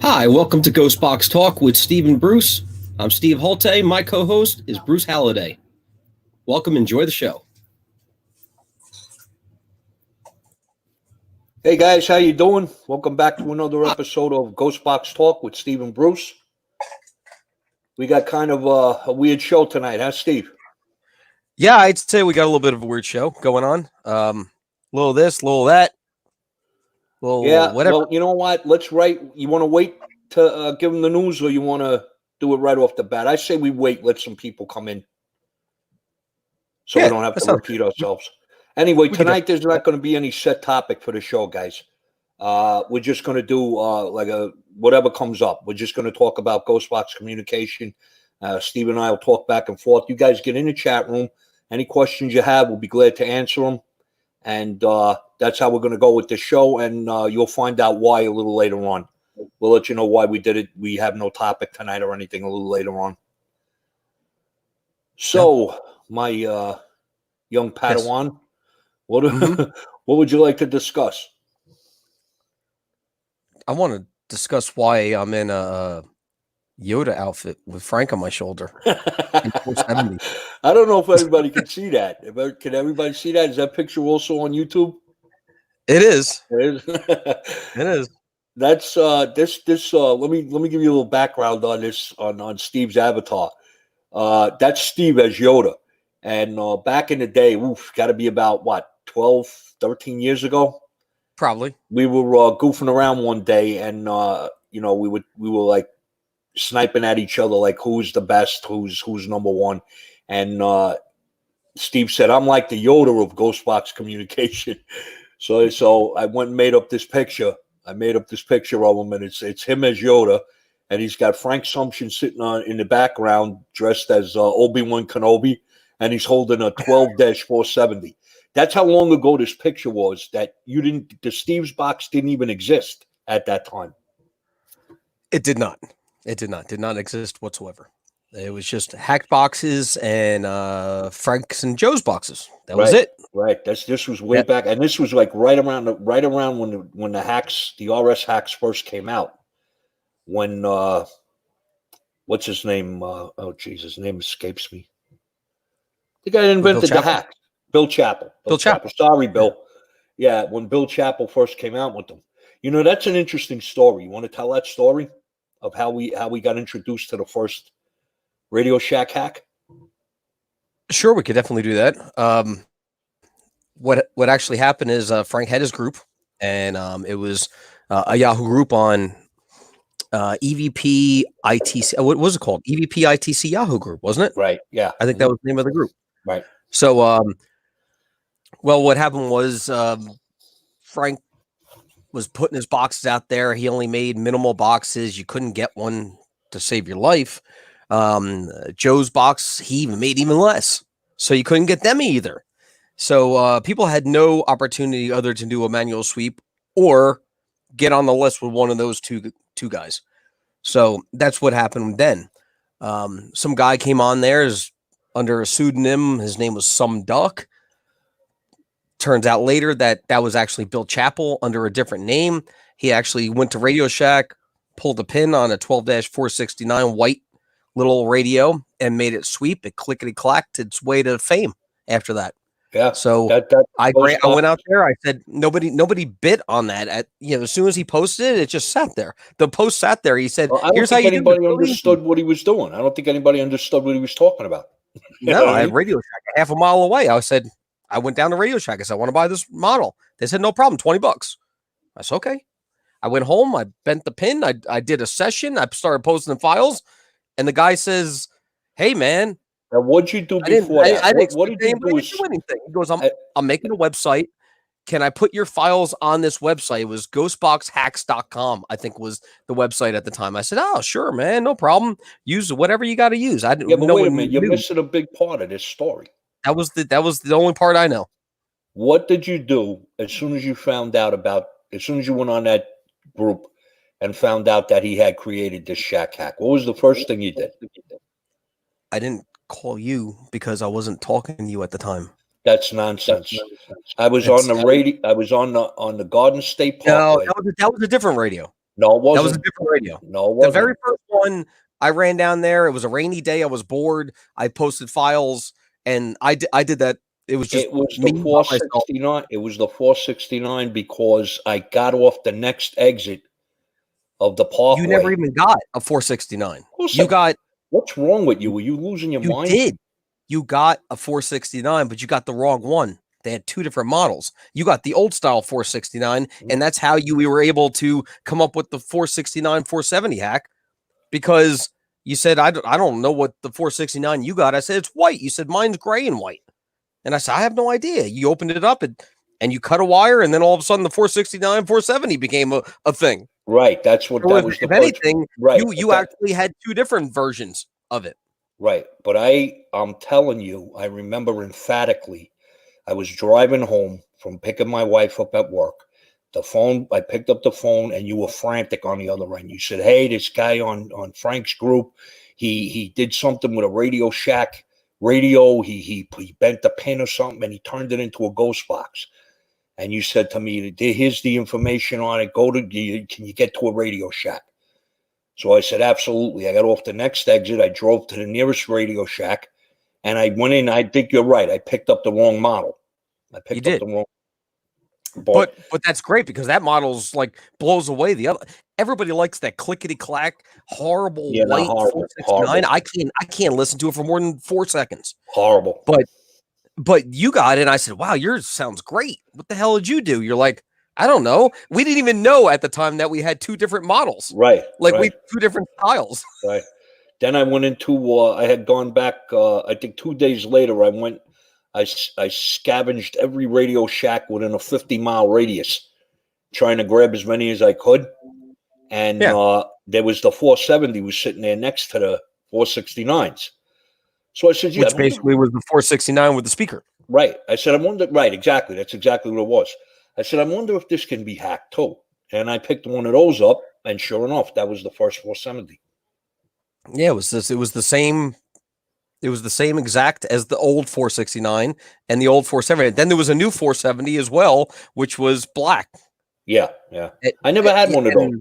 Hi, welcome to Ghost Box Talk with Steve and Bruce. I'm Steve Hultay. My co-host is Bruce Halliday. Welcome, enjoy the show. Hey guys, how you doing? Welcome back to another episode of Ghost Box Talk with Steve and Bruce. We got kind of a weird show tonight, huh, Steve? Yeah, I'd say we got a little bit of a weird show going on. Little this, little that, whatever. Well, you know what? You want to wait to give them the news, or you want to do it right off the bat? I say we wait, let some people come in, so we don't have to repeat ourselves. Anyway, tonight there's not going to be any set topic for the show, guys. We're just going to do whatever comes up. We're just going to talk about Ghostbox communication. Steve and I will talk back and forth. You guys get in the chat room. Any questions you have, we'll be glad to answer them. And that's how we're going to go with the show. And you'll find out why a little later on. We'll let you know why we did it. We have no topic tonight or anything a little later on. So, my young Padawan. Yes. What would you like to discuss? I want to discuss why I'm in a Yoda outfit with Frank on my shoulder. I don't know if everybody can see that. Can everybody see that? Is that picture also on YouTube? It is. It is. It is. That's this. Let me give you a little background on this on Steve's avatar. That's Steve as Yoda. And back in the day, got to be about, 12, 13 years ago? Probably. We were goofing around one day, and, we were like sniping at each other, like who's the best, who's number one. And Steve said, I'm like the Yoda of Ghostbox communication. So I went and made up this picture. I made up this picture of him, and it's him as Yoda. And he's got Frank Sumption sitting in the background, dressed as Obi-Wan Kenobi. And he's holding a 12-470. That's how long ago this picture was, that the Steve's box didn't even exist at that time. It did not. It did not exist whatsoever. It was just hacked boxes and Frank's and Joe's boxes. That was it. Right. This was way back. And this was like right around when the hacks, the RS hacks first came out. When, what's his name? His name escapes me. The guy that invented the hack, Bill Chappell. Bill Chappell. Sorry, Bill. Yeah, when Bill Chappell first came out with them. That's an interesting story. You want to tell that story of how we got introduced to the first Radio Shack hack? Sure, we could definitely do that. What actually happened is Frank had his group, and it was a Yahoo group on EVP ITC. What was it called? EVP ITC Yahoo group, wasn't it? Right. Yeah. I think that was the name of the group. Right. So, what happened was Frank was putting his boxes out there. He only made minimal boxes. You couldn't get one to save your life. Joe's box, he even made even less. So you couldn't get them either. So people had no opportunity other to do a manual sweep or get on the list with one of those two guys. So that's what happened then. Some guy came on there under a pseudonym. His name was Some Duck. Turns out later that was actually Bill Chappell under a different name. He actually went to Radio Shack, pulled a pin on a 12-469 white little radio and made it sweep. It clickety-clacked its way to fame after that. Yeah. So I went out there. I said nobody bit on that. As soon as he posted it, it just sat there. The post sat there. He said, "Here's how you do it." Anybody understood what he was doing. I don't think anybody understood what he was talking about. No, I had Radio Shack half a mile away. I went down to Radio Shack. I said, I want to buy this model. They said, no problem, $20. I said, okay. I went home. I bent the pin. I did a session. I started posting the files, and the guy says, "Hey, man." Now, what'd you do before that? What did you do? Anything. He goes, I'm making a website. Can I put your files on this website? It was ghostboxhacks.com, I think was the website at the time. I said, oh, sure, man, no problem. Use whatever you got to use. I didn't know. Wait a minute. You're missing a big part of this story. That was the only part I know. What did you do as soon as you went on that group and found out that he had created this Shack hack? What was the first thing you did? I didn't call you because I wasn't talking to you at the time. That's nonsense. I was on the radio. I was on the Garden State Parkway. No, that was a different radio. No, it That was a wasn't. different radio. No, it The wasn't. very first one, I ran down there. It was a rainy day. I was bored. I posted files, and I did that. It was just It was me the by myself. 469. It was the 469 because I got off the next exit of the Parkway. You never even got a 469. course You I- got What's wrong with you? Were you losing your you mind? did. You got a 469, but you got the wrong one. They had two different models. You got the old style 469, and that's how we were able to come up with the 469 470 hack, because you said, I don't know what the 469 you got. I said, it's white. You said, mine's gray and white. And I said, I have no idea. You opened it up and you cut a wire, and then all of a sudden the 469 470 became a thing. Right. That's what So that was. if The anything, right. you actually had two different versions of it. Right. But I'm telling you, I remember emphatically, I was driving home from picking my wife up at work. I picked up the phone, and you were frantic on the other end. You said, hey, this guy on Frank's group, he did something with a Radio Shack radio. He bent the pin or something, and he turned it into a ghost box. And you said to me, here's the information on it. Can you get to a Radio Shack? So I said, absolutely. I got off the next exit. I drove to the nearest Radio Shack, and I went in. I think you're right. I picked up the wrong model. I picked up the wrong. But that's great, because that model's like blows away the other. Everybody likes that clickety clack, horrible white 469. I can't listen to it for more than 4 seconds. Horrible. But you got it, and I said, wow, yours sounds great. What the hell did you do? You're like, I don't know. We didn't even know at the time that we had two different models. Right. Like right. we two different styles. Right. Then I went into, I had gone back, I think 2 days later, I scavenged every Radio Shack within a 50-mile radius, trying to grab as many as I could. And there was the 470 was sitting there next to the 469s. So I said, which basically was the 469 with the speaker. Right. I said, right, exactly. That's exactly what it was. I said, I wonder if this can be hacked too. And I picked one of those up, and sure enough, that was the first 470. Yeah, it was the same. It was the same exact as the old 469 and the old 470. Then there was a new 470 as well, which was black. Yeah. I never had one of those.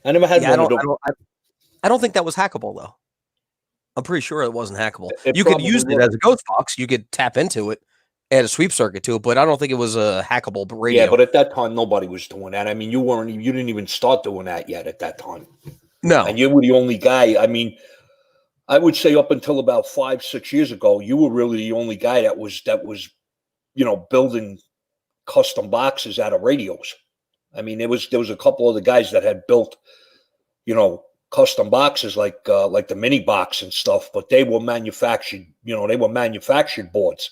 I never had one of those. I don't think that was hackable, though. I'm pretty sure it wasn't hackable. You could use it was. as a ghost box. You could tap into it, add a sweep circuit to it, but I don't think it was a hackable radio. Yeah, but at that time, nobody was doing that. I mean, you didn't even start doing that yet at that time. No. And you were the only guy. I mean, I would say up until about 5-6 years ago, you were really the only guy that was, building custom boxes out of radios. I mean, there was a couple of the guys that had built, custom boxes like the mini box and stuff, but they were manufactured. They were manufactured boards.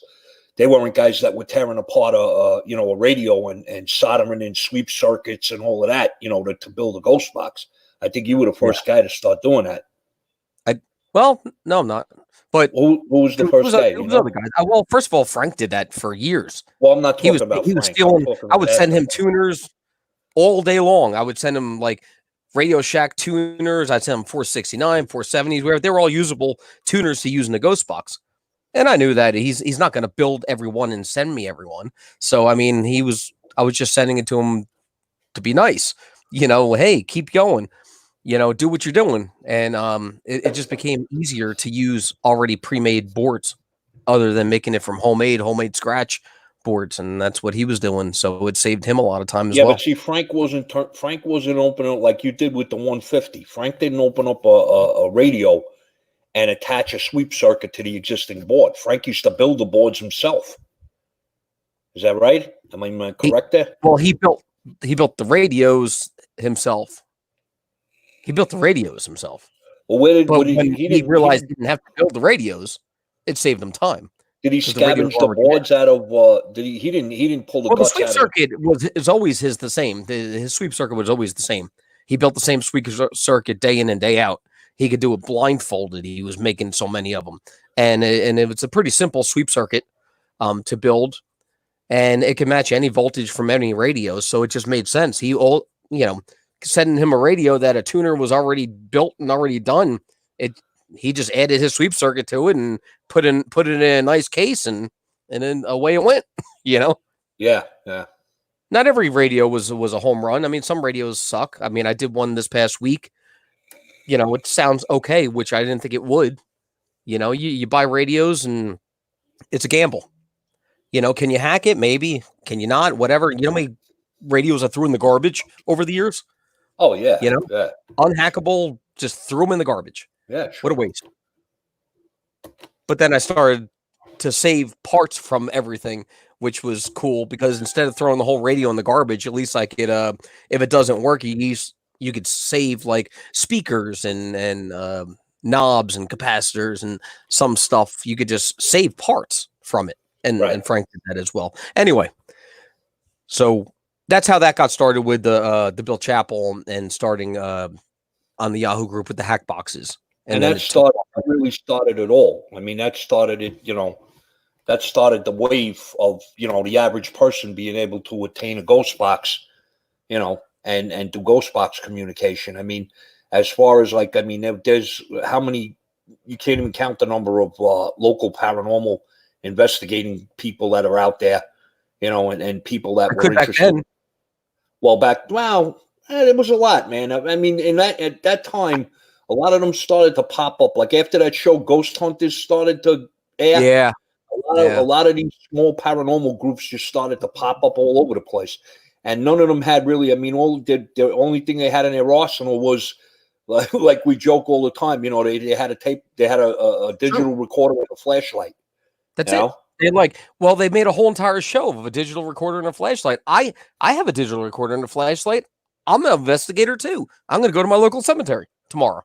They weren't guys that were tearing apart a radio and soldering in sweep circuits and all of that, to build a ghost box. I think you were the first guy to start doing that. Well, no, I'm not. But who was the first guy? It was other guys. Well, first of all, Frank did that for years. Well, I'm not talking about Frank. He was stealing. I would send him tuners all day long. I would send him like Radio Shack tuners. I'd send him 469, 470s, where they were all usable tuners to use in the ghost box. And I knew that he's not going to build everyone and send me everyone. So I mean, I was just sending it to him to be nice. Hey, keep going. Do what you're doing. And it just became easier to use already pre-made boards other than making it from homemade scratch boards. And that's what he was doing. So it saved him a lot of time as well. Yeah, but see, Frank wasn't opening up like you did with the 150. Frank didn't open up a radio and attach a sweep circuit to the existing board. Frank used to build the boards himself. Is that right? Am I correct there? Well, he built the radios himself. He built the radios himself. Well, when he realized he didn't have to build the radios, it saved him time. Did he scavenge the boards out of? He didn't pull the guts out of? The sweep circuit is always the same. His sweep circuit was always the same. He built the same sweep circuit day in and day out. He could do it blindfolded. He was making so many of them, and it's a pretty simple sweep circuit to build, and it can match any voltage from any radio. So it just made sense. Sending him a radio that a tuner was already built and already done. He just added his sweep circuit to it and put it in a nice case, and then away it went. Yeah. Not every radio was a home run. I mean, some radios suck. I mean, I did one this past week. You know, it sounds okay, which I didn't think it would. You know, you buy radios and it's a gamble. You know, can you hack it? Maybe. Can you not? Whatever. You know how many radios I threw in the garbage over the years? Oh, yeah. You know, Yeah. unhackable, just threw them in the garbage. Yeah. Sure. What a waste. But then I started to save parts from everything, which was cool because instead of throwing the whole radio in the garbage, at least I could, if it doesn't work, you could save like speakers and knobs and capacitors and some stuff. You could just save parts from it. And Frank did that as well. Anyway, so that's how that got started with the Bill Chappell and starting on the Yahoo group with the hack boxes. And that really started it all. I mean, that started it, you know, that started the wave of, you know, the average person being able to attain a ghost box, you know, and do ghost box communication. I mean, as far as like, I mean, there's how many, you can't even count the number of local paranormal investigating people that are out there, you know, and people that were interested. Well, there was a lot, man. I mean, at that time, a lot of them started to pop up. Like after that show, Ghost Hunters started to air. Yeah. A lot of these small paranormal groups just started to pop up all over the place. And none of them had really, I mean, the only thing they had in their arsenal was like we joke all the time, you know, they had a tape, they had a digital recorder with a flashlight. That's it. They made a whole entire show of a digital recorder and a flashlight. I have a digital recorder and a flashlight. I'm an investigator too. I'm going to go to my local cemetery tomorrow.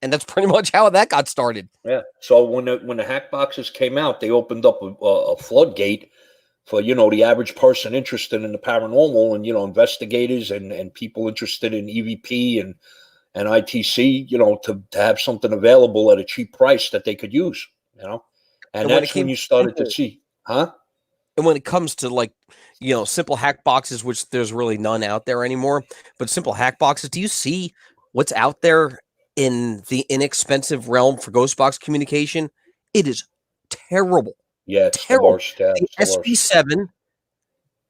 And that's pretty much how that got started. Yeah. So when the hack boxes came out, they opened up a floodgate for, you know, the average person interested in the paranormal and, you know, investigators and people interested in EVP and ITC, you know, to have something available at a cheap price that they could use, you know. And that's when you started to see, huh? And when it comes to like, you know, simple hack boxes, which there's really none out there anymore, but simple hack boxes, do you see what's out there in the inexpensive realm for ghost box communication? It is terrible. Yeah, it's terrible. The SB7,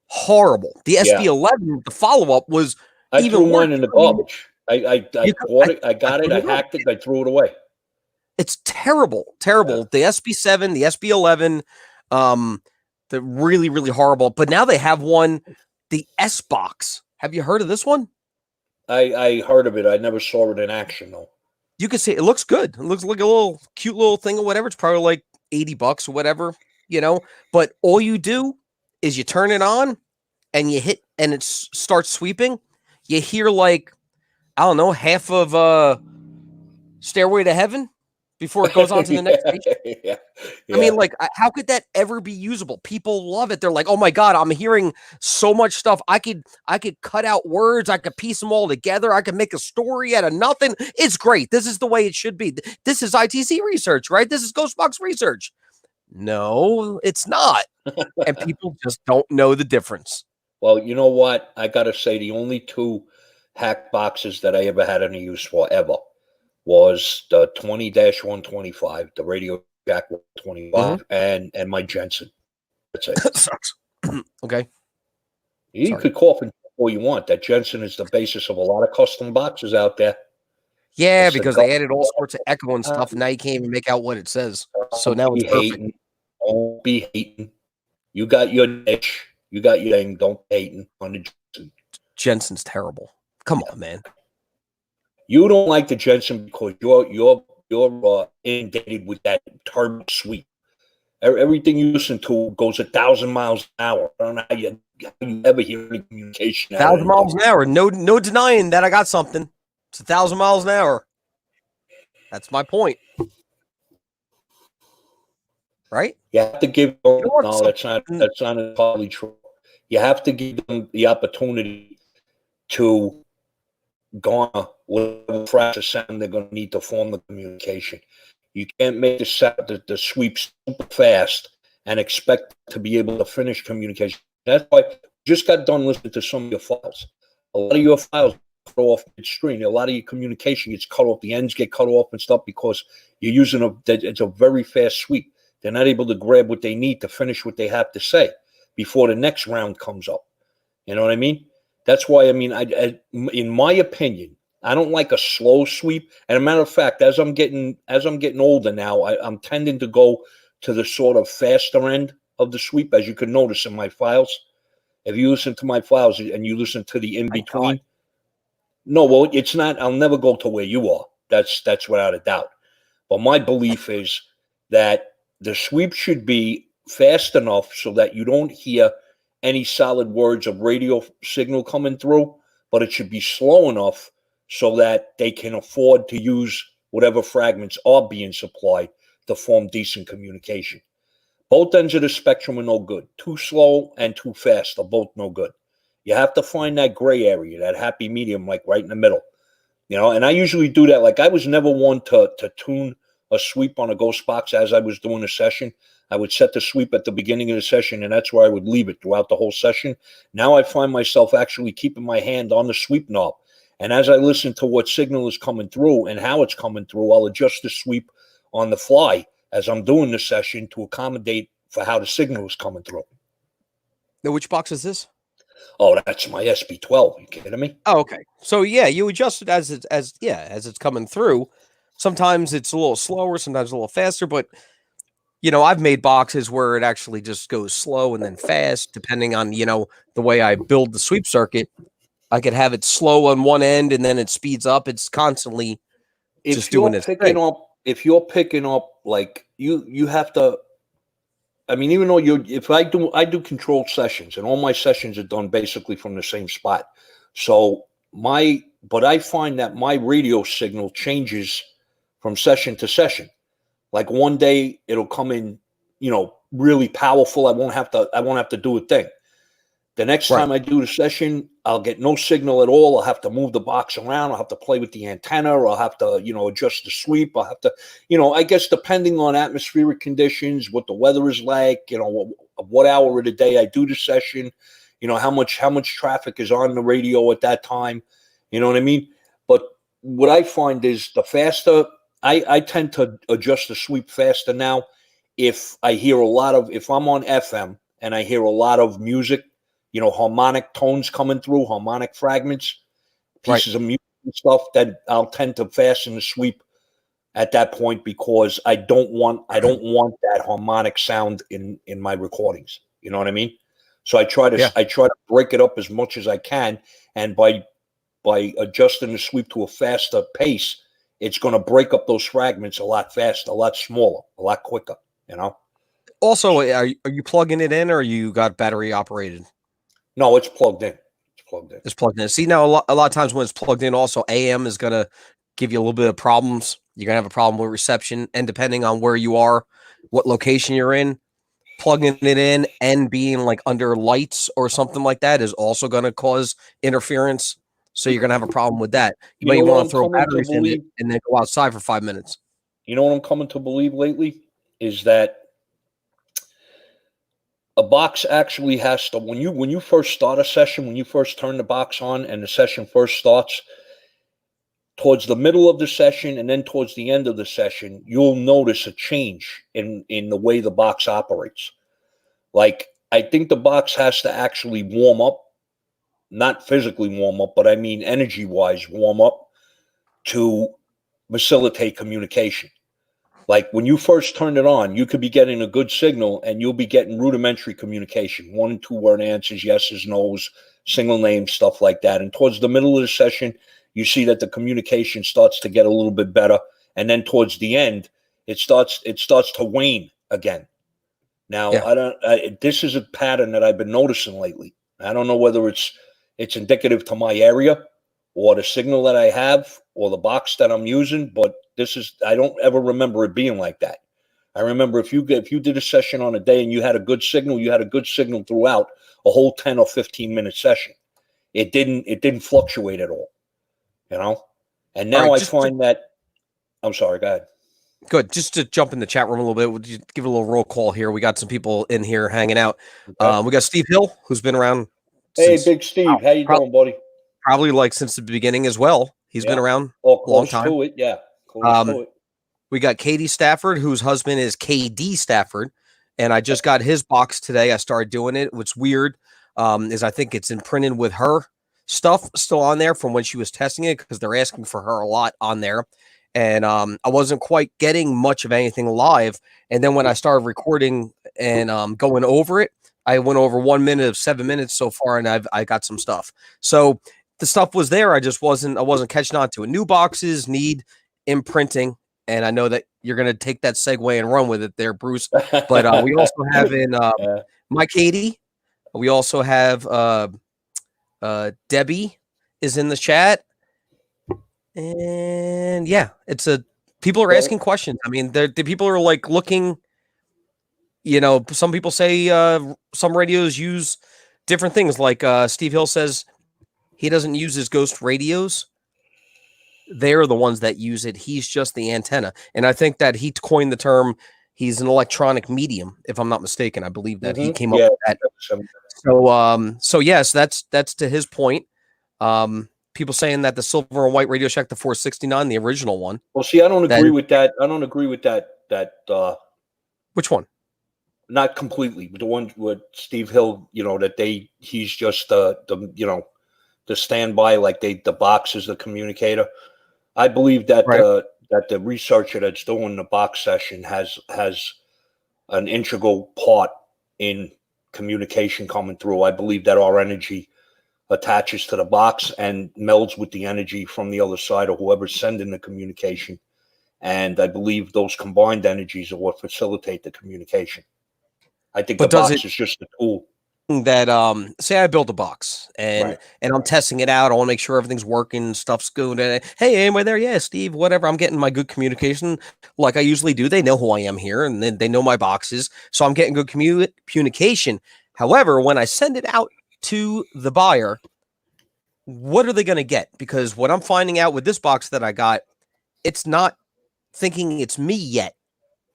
horrible. The SB11, the follow-up was I threw mine in the garbage. I bought it, I got it, I hacked it, I threw it away. It's terrible. The SB7, the SB11, they're really, really horrible. But now they have one, the S box. Have you heard of this one? I heard of it. I never saw it in action though. You can see it looks good. It looks like a little cute little thing or whatever. It's probably like $80 or whatever, you know. But all you do is you turn it on and you hit and it starts sweeping. You hear like, I don't know, half of Stairway to Heaven before it goes on to the next page. Yeah. I mean, like, how could that ever be usable? People love it. They're like, oh my God, I'm hearing so much stuff. I could cut out words. I could piece them all together. I could make a story out of nothing. It's great. This is the way it should be. This is ITC research, right? This is Ghostbox research. No, it's not. And people just don't know the difference. Well, you know what? I got to say the only two hack boxes that I ever had any use for ever was the 20-125, the Radio Jack 125, and my Jensen. That's it. Sucks. Okay. You could cough and all you want. That Jensen is the basis of a lot of custom boxes out there. Yeah, because they added all sorts of echo and stuff, and now you can't even make out what it says. So now it's perfect. Don't be hating. You got your niche. You got your thing. Don't be hating on the Jensen. Jensen's terrible. Come on, man. You don't like the Jensen because you're inundated with that turbo sweep. Everything you listen to goes 1,000 miles an hour. I don't know how you ever hear any communication. 1,000 miles an hour. No denying that I got something. It's 1,000 miles an hour. That's my point. Right? You have to give them, no, that's not entirely true. You have to give them the opportunity to go on whatever fraction of sound they're going to need to form the communication. You can't make the sweep super fast and expect to be able to finish communication. That's why I just got done listening to some of your files. A lot of your files cut off midstream. A lot of your communication gets cut off. The ends get cut off and stuff because you're using it's a very fast sweep. They're not able to grab what they need to finish what they have to say before the next round comes up. You know what I mean? That's why, I mean, in my opinion, I don't like a slow sweep. And a matter of fact, as I'm getting older now, I'm tending to go to the sort of faster end of the sweep, as you can notice in my files. If you listen to my files and you listen to the in between, no, well, it's not. I'll never go to where you are. That's without a doubt. But my belief is that the sweep should be fast enough so that you don't hear any solid words of radio signal coming through, but it should be slow enough so that they can afford to use whatever fragments are being supplied to form decent communication. Both ends of the spectrum are no good. Too slow and too fast are both no good. You have to find that gray area, that happy medium, like right in the middle. You know, and I usually do that. Like I was never one to tune a sweep on a ghost box as I was doing a session. I would set the sweep at the beginning of the session, and that's where I would leave it throughout the whole session. Now I find myself actually keeping my hand on the sweep knob. And as I listen to what signal is coming through and how it's coming through, I'll adjust the sweep on the fly as I'm doing the session to accommodate for how the signal is coming through. Now, which box is this? Oh, that's my SB12. You kidding me? Oh, okay. So yeah, you adjust it as it's coming through. Sometimes it's a little slower, sometimes a little faster, but you know, I've made boxes where it actually just goes slow and then fast, depending on, you know, the way I build the sweep circuit. I could have it slow on one end and then it speeds up. It's constantly just doing its thing. If you're picking up, like you have to. I mean, even though I do controlled sessions, and all my sessions are done basically from the same spot. So but I find that my radio signal changes from session to session. Like one day it'll come in, you know, really powerful. I won't have to do a thing. The next time I do the session, I'll get no signal at all. I'll have to move the box around. I'll have to play with the antenna, or I'll have to, you know, adjust the sweep. I'll have to, you know, I guess depending on atmospheric conditions, what the weather is like, you know, what hour of the day I do the session, you know, how much traffic is on the radio at that time. You know what I mean? But what I find is the faster, I tend to adjust the sweep faster now. If I'm on FM and I hear a lot of music, you know, harmonic tones coming through, harmonic fragments, pieces of music and stuff, then I'll tend to fasten the sweep at that point, because I don't want that harmonic sound in my recordings. You know what I mean? So I try to break it up as much as I can, and by adjusting the sweep to a faster pace, it's going to break up those fragments a lot faster, a lot smaller, a lot quicker. You know. Also, are you plugging it in, or you got battery operated? No, it's plugged in. It's plugged in. See, now a lot of times when it's plugged in, also AM is going to give you a little bit of problems. You're going to have a problem with reception, and depending on where you are, what location you're in, plugging it in and being like under lights or something like that is also going to cause interference. So you're going to have a problem with that. You may want to throw batteries in it and then go outside for 5 minutes. You know what I'm coming to believe lately is that a box actually has to, when you first start a session, when you first turn the box on and the session first starts, towards the middle of the session and then towards the end of the session, you'll notice a change in the way the box operates. Like, I think the box has to actually warm up, not physically warm up, but I mean energy-wise warm up to facilitate communication. Like when you first turn it on, you could be getting a good signal and you'll be getting rudimentary communication, 1 and 2 word answers, yeses, nos, single names, stuff like that. And towards the middle of the session, you see that the communication starts to get a little bit better. And then towards the end, it starts to wane again. Now, this is a pattern that I've been noticing lately. I don't know whether it's indicative to my area or the signal that I have or the box that I'm using, but I don't ever remember it being like that. I remember if you did a session on a day and you had a good signal, throughout a whole 10 or 15 minute session. It didn't fluctuate at all, you know? And now I find that, I'm sorry, go ahead. Good. Just to jump in the chat room a little bit, we'll just give it a little roll call here. We got some people in here hanging out. Okay. We got Steve Hill, who's been around. Hey, Big Steve. How you doing, buddy? Probably like since the beginning as well. He's been around a long time. To it, yeah. Close to it. We got Katie Stafford, whose husband is KD Stafford, and I just got his box today. I started doing it. It's weird. is I think it's imprinted with her stuff still on there from when she was testing it, because they're asking for her a lot on there. And I wasn't quite getting much of anything live. And then when I started recording and going over it, I went over 1 minute of 7 minutes so far, and I got some stuff. So the stuff was there. I wasn't catching on to it. New boxes need imprinting, and I know that you're going to take that segue and run with it there, Bruce. But we also have in my Katie. We also have Debbie is in the chat, and yeah, people are asking questions. I mean, the people are like looking. Some people say some radios use different things. Like Steve Hill says he doesn't use his ghost radios. They're the ones that use it. He's just the antenna. And I think that he coined the term, he's an electronic medium, if I'm not mistaken. I believe that he came up with that. So yes, that's to his point. People saying that the silver and white Radio Shack, the 469, the original one. Well, see, I don't agree with that. I don't agree with that. Which one? Not completely. The one with Steve Hill, that he's just the standby, like the box is the communicator. I believe that that the researcher that's doing the box session has an integral part in communication coming through. I believe that our energy attaches to the box and melds with the energy from the other side or whoever's sending the communication. And I believe those combined energies are what facilitate the communication. I think the box is just a tool. That say I build a box and I'm testing it out. I want to make sure everything's working, stuff's good. Hey, am I there? Yeah, Steve, whatever. I'm getting my good communication like I usually do. They know who I am here, and then they know my boxes, so I'm getting good communication. However, when I send it out to the buyer, what are they going to get? Because what I'm finding out with this box that I got, it's not thinking it's me yet.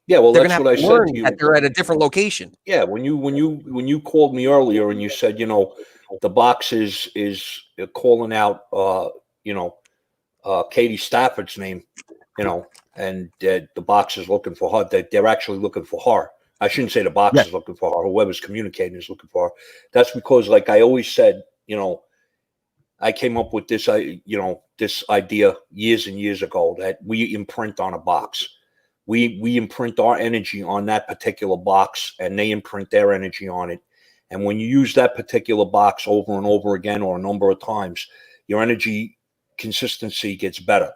Yeah, well, that's what I said to you. That they're at a different location. Yeah, when you called me earlier and you said, the box is calling out, Katie Stafford's name, and the box is looking for her. They're actually looking for her. I shouldn't say the box is looking for her. Whoever's communicating is looking for her. That's because, like I always said, I came up with this, this idea years and years ago that we imprint on a box. We imprint our energy on that particular box, and they imprint their energy on it. And when you use that particular box over and over again or a number of times, your energy consistency gets better.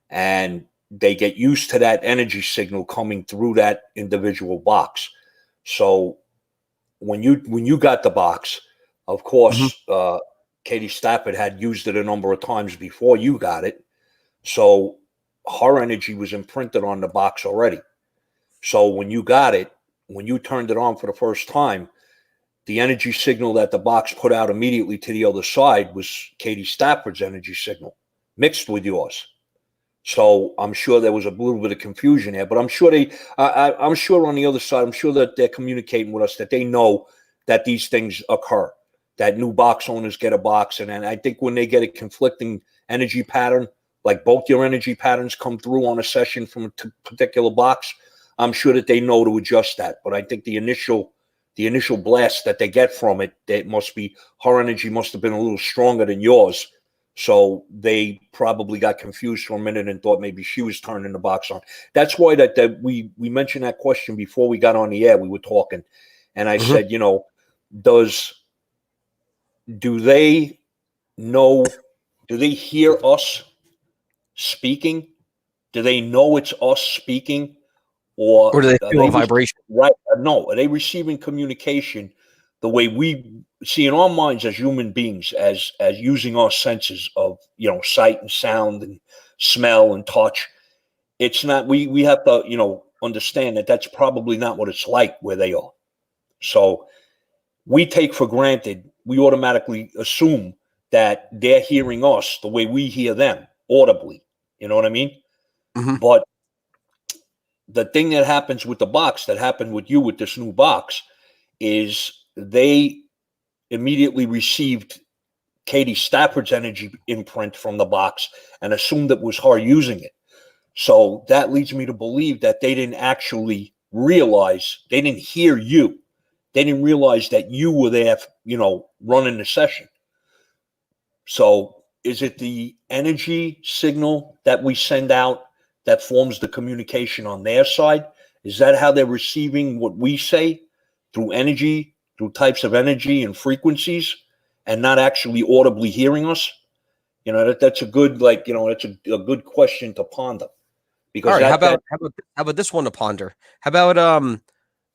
And they get used to that energy signal coming through that individual box. So when you got the box, of course, Katie Stafford had used it a number of times before you got it. So her energy was imprinted on the box already. So when you got it, when you turned it on for the first time, the energy signal that the box put out immediately to the other side was Katie Stafford's energy signal mixed with yours. So I'm sure there was a little bit of confusion there, but I'm sure I'm sure on the other side, I'm sure that they're communicating with us, that they know that these things occur, that new box owners get a box. And I think when they get a conflicting energy pattern, like both your energy patterns come through on a session from a particular box, I'm sure that they know to adjust that. But I think the initial blast that they get from it, her energy must have been a little stronger than yours. So they probably got confused for a minute and thought maybe she was turning the box on. That's why that we mentioned that question before we got on the air. We were talking, and I said, do they know? Do they hear us speaking? Do they know it's us speaking, or do they feel a vibration? Right? No, are they receiving communication the way we see in our minds as human beings, as using our senses of sight and sound and smell and touch? It's not. We have to understand that that's probably not what it's like where they are. So we take for granted. We automatically assume that they're hearing us the way we hear them audibly. You know what I mean? Mm-hmm. But the thing that happens with the box, that happened with you with this new box, is they immediately received Katie Stafford's energy imprint from the box and assumed it was her using it. So that leads me to believe that they didn't actually realize, they didn't hear you. They didn't realize that you were there, running the session. So is it the energy signal that we send out that forms the communication on their side? Is that how they're receiving what we say through energy, through types of energy and frequencies, and not actually audibly hearing us? That's a good, that's a good question to ponder. Because all right, how about this one to ponder? How about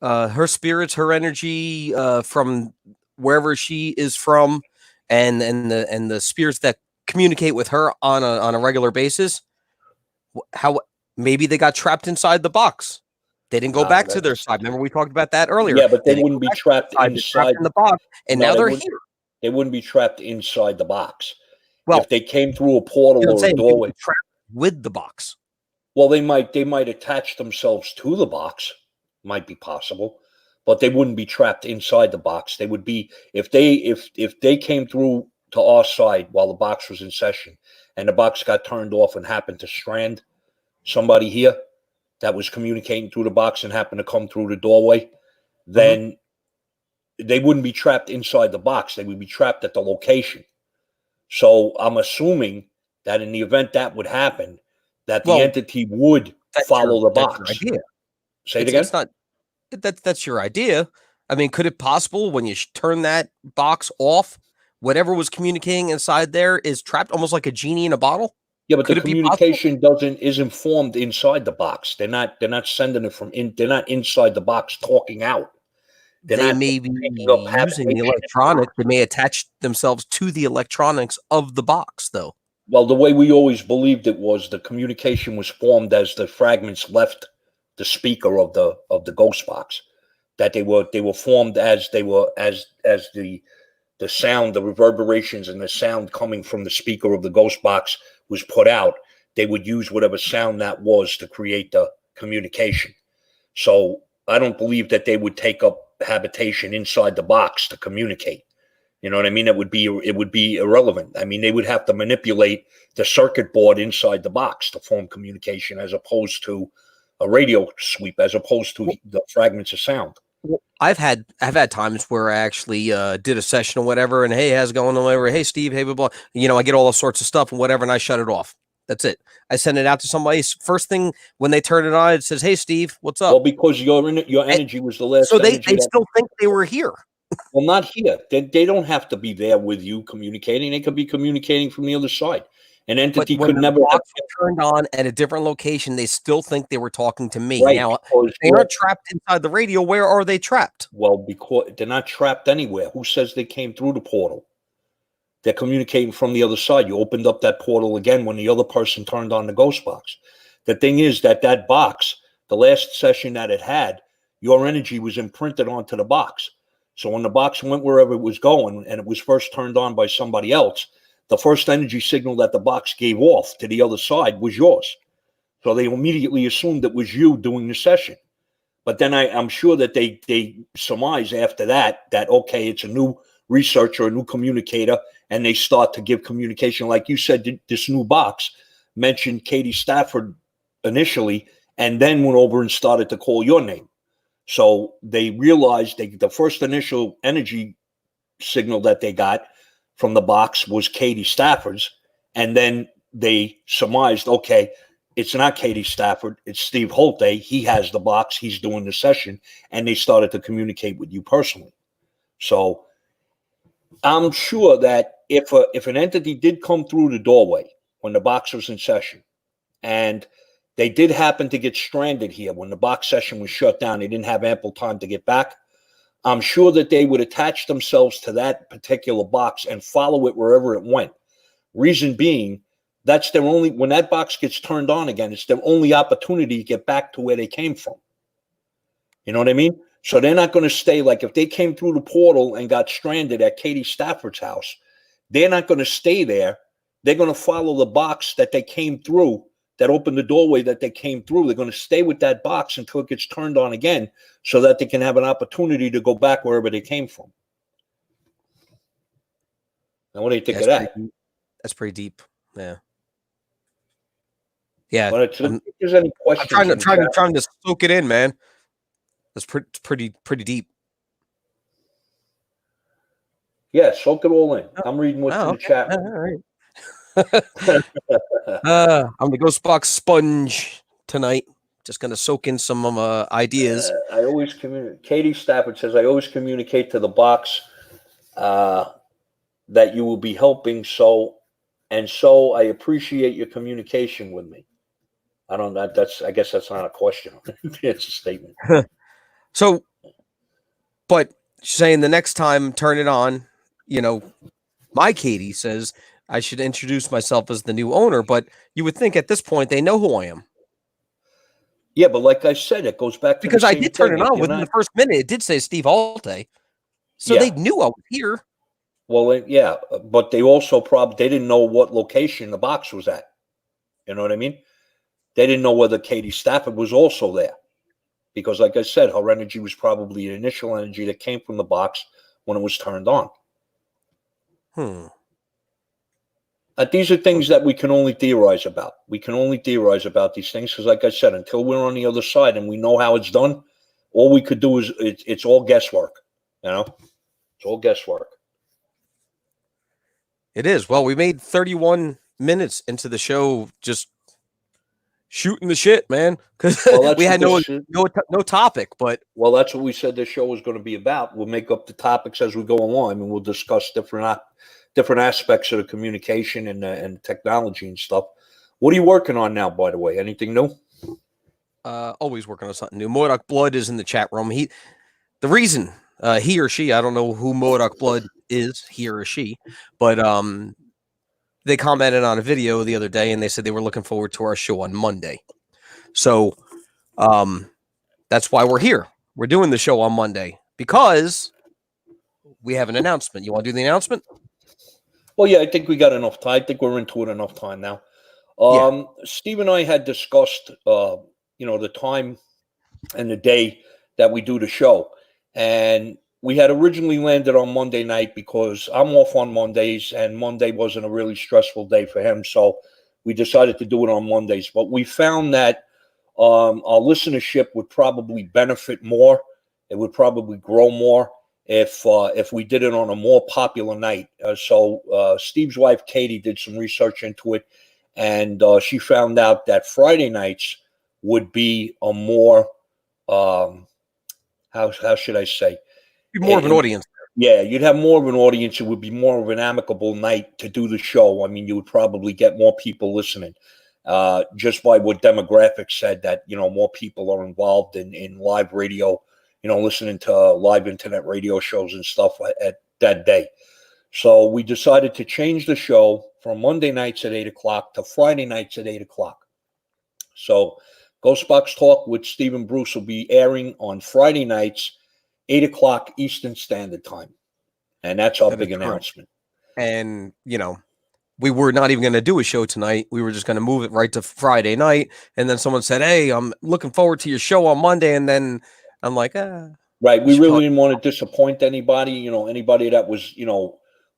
her spirits, her energy from wherever she is from, and the spirits that communicate with her on a regular basis? How maybe they got trapped inside the box. They didn't go back to their side. Remember, we talked about that earlier. Yeah, but they wouldn't be trapped inside in the box, and now they're here. They wouldn't be trapped inside the box. Well, if they came through a portal or a doorway, trapped with the box. Well, they might attach themselves to the box, might be possible, but they wouldn't be trapped inside the box. They would be if they came through to our side while the box was in session, and the box got turned off and happened to strand somebody here that was communicating through the box and happened to come through the doorway, then they wouldn't be trapped inside the box. They would be trapped at the location. So I'm assuming that in the event that would happen, that the entity would follow the box. Idea. Say it again. It's not that's your idea. I mean, could it possible when you turn that box off, whatever was communicating inside there is trapped, almost like a genie in a bottle? Yeah, but the communication isn't formed inside the box. They're not sending it from in. They're not inside the box talking out. They may be using the electronics. They may attach themselves to the electronics of the box, though. Well, the way we always believed it was the communication was formed as the fragments left the speaker of the ghost box. That they were formed as the sound, the reverberations and the sound coming from the speaker of the ghost box was put out. They would use whatever sound that was to create the communication. So I don't believe that they would take up habitation inside the box to communicate. You know what I mean? It would be irrelevant. I mean, they would have to manipulate the circuit board inside the box to form communication, as opposed to a radio sweep, as opposed to the fragments of sound. I've had times where I actually did a session or whatever, and hey, how's it going? Whatever. Hey, Steve. Hey, blah blah. I get all sorts of stuff and whatever, and I shut it off. That's it. I send it out to somebody. First thing when they turn it on, it says, "Hey, Steve, what's up?" Well, because your energy was the last. So they still think they were here. Well, not here. They don't have to be there with you communicating. They could be communicating from the other side. An entity could never have turned on at a different location. They still think they were talking to me. Right, now, they are trapped inside the radio. Where are they trapped? Well, because they're not trapped anywhere. Who says they came through the portal? They're communicating from the other side. You opened up that portal again when the other person turned on the ghost box. The thing is that box, the last session that it had, your energy was imprinted onto the box. So when the box went wherever it was going and it was first turned on by somebody else, the first energy signal that the box gave off to the other side was yours. So they immediately assumed it was you doing the session. But then I'm sure that they surmise after that, okay, it's a new researcher, a new communicator, and they start to give communication. Like you said, this new box mentioned Katie Stafford initially, and then went over and started to call your name. So they realized the first initial energy signal that they got from the box was Katie Stafford's. And then they surmised, okay, it's not Katie Stafford, it's Steve Hultay. He has the box, he's doing the session. And they started to communicate with you personally. So I'm sure that if an entity did come through the doorway when the box was in session, and they did happen to get stranded here when the box session was shut down, they didn't have ample time to get back, I'm sure that they would attach themselves to that particular box and follow it wherever it went. Reason being, that's their only, when that box gets turned on again, it's their only opportunity to get back to where they came from. You know what I mean? So they're not going to stay, like if they came through the portal and got stranded at Katie Stafford's house, they're not going to stay there. They're going to follow the box that they came through, that opened the doorway that they came through. They're going to stay with that box until it gets turned on again so that they can have an opportunity to go back wherever they came from. Now, what do you think of that? That's pretty deep. Yeah. Yeah. But if there's any questions, I'm trying to soak it in, man. That's pretty deep. Well, if there's any questions, I'm trying to soak it in, man. That's pretty deep. Yeah. I'm trying to soak it in, man. I'm trying to soak it in, man. That's pretty deep. Yeah. I'm trying to trying to trying to soak it in, man. That's pretty deep. Yeah, soak it all in. I'm reading what's in the Okay. chat. All right. I'm the Ghost Box sponge tonight. Just gonna soak in some ideas. I always communicate. Katie Stafford says, I always communicate to the box that you will be helping. So I appreciate your communication with me. I don't know. I guess that's not a question. It's a statement. So, but saying the next time, turn it on. My Katie says I should introduce myself as the new owner, but you would think at this point they know who I am. Yeah, but like I said, it goes back to Because the I same did turn thing. it If on you're within the not, first minute. It did say Steve Hultay. So yeah, they knew I was here. well, yeah, but they also they didn't know what location the box was at. You know what I mean? They didn't know whether Katie Stafford was also there. Because, like I said, her energy was probably the initial energy that came from the box when it was turned on. These are things that we can only theorize about. We can only theorize about these things because, like I said, until we're on the other side and we know how it's done, all we could do is it's all guesswork. It's all guesswork. It is. Well, we made 31 minutes into the show just shooting the shit, man. Because we had no topic, but well, that's what we said this show was going to be about. We'll make up the topics as we go along, and we'll discuss different aspects of the communication and technology and stuff. What are you working on now, by the way? Anything new? Always working on something new. Modoc Blood is in the chat room. The reason he or she, I don't know who Modoc Blood is, he or she, but they commented on a video the other day and they said they were looking forward to our show on Monday. So that's why we're here. We're doing the show on Monday because we have an announcement. You want to do the announcement? Well, yeah, I think we got enough time. I think we're into it enough time now. Yeah. Steve and I had discussed, the time and the day that we do the show. And we had originally landed on Monday night because I'm off on Mondays and Monday wasn't a really stressful day for him. So we decided to do it on Mondays. But we found that our listenership would probably benefit more. It would probably grow more if we did it on a more popular night. So Steve's wife, Katie, did some research into it. And she found out that Friday nights would be a more, how should I say? More of an audience. Yeah, you'd have more of an audience. It would be more of an amicable night to do the show. I mean, you would probably get more people listening just by what demographics said that, more people are involved in live radio, listening to live internet radio shows and stuff at that day. So we decided to change the show from Monday nights at 8 o'clock to Friday nights at 8 o'clock. So Ghost Box Talk with Stephen Bruce will be airing on Friday nights, 8 o'clock Eastern Standard Time. And that's our big announcement. And, we were not even going to do a show tonight. We were just going to move it right to Friday night. And then someone said, hey, I'm looking forward to your show on Monday. And then I'm like, Right. We really didn't want to disappoint anybody, anybody that was,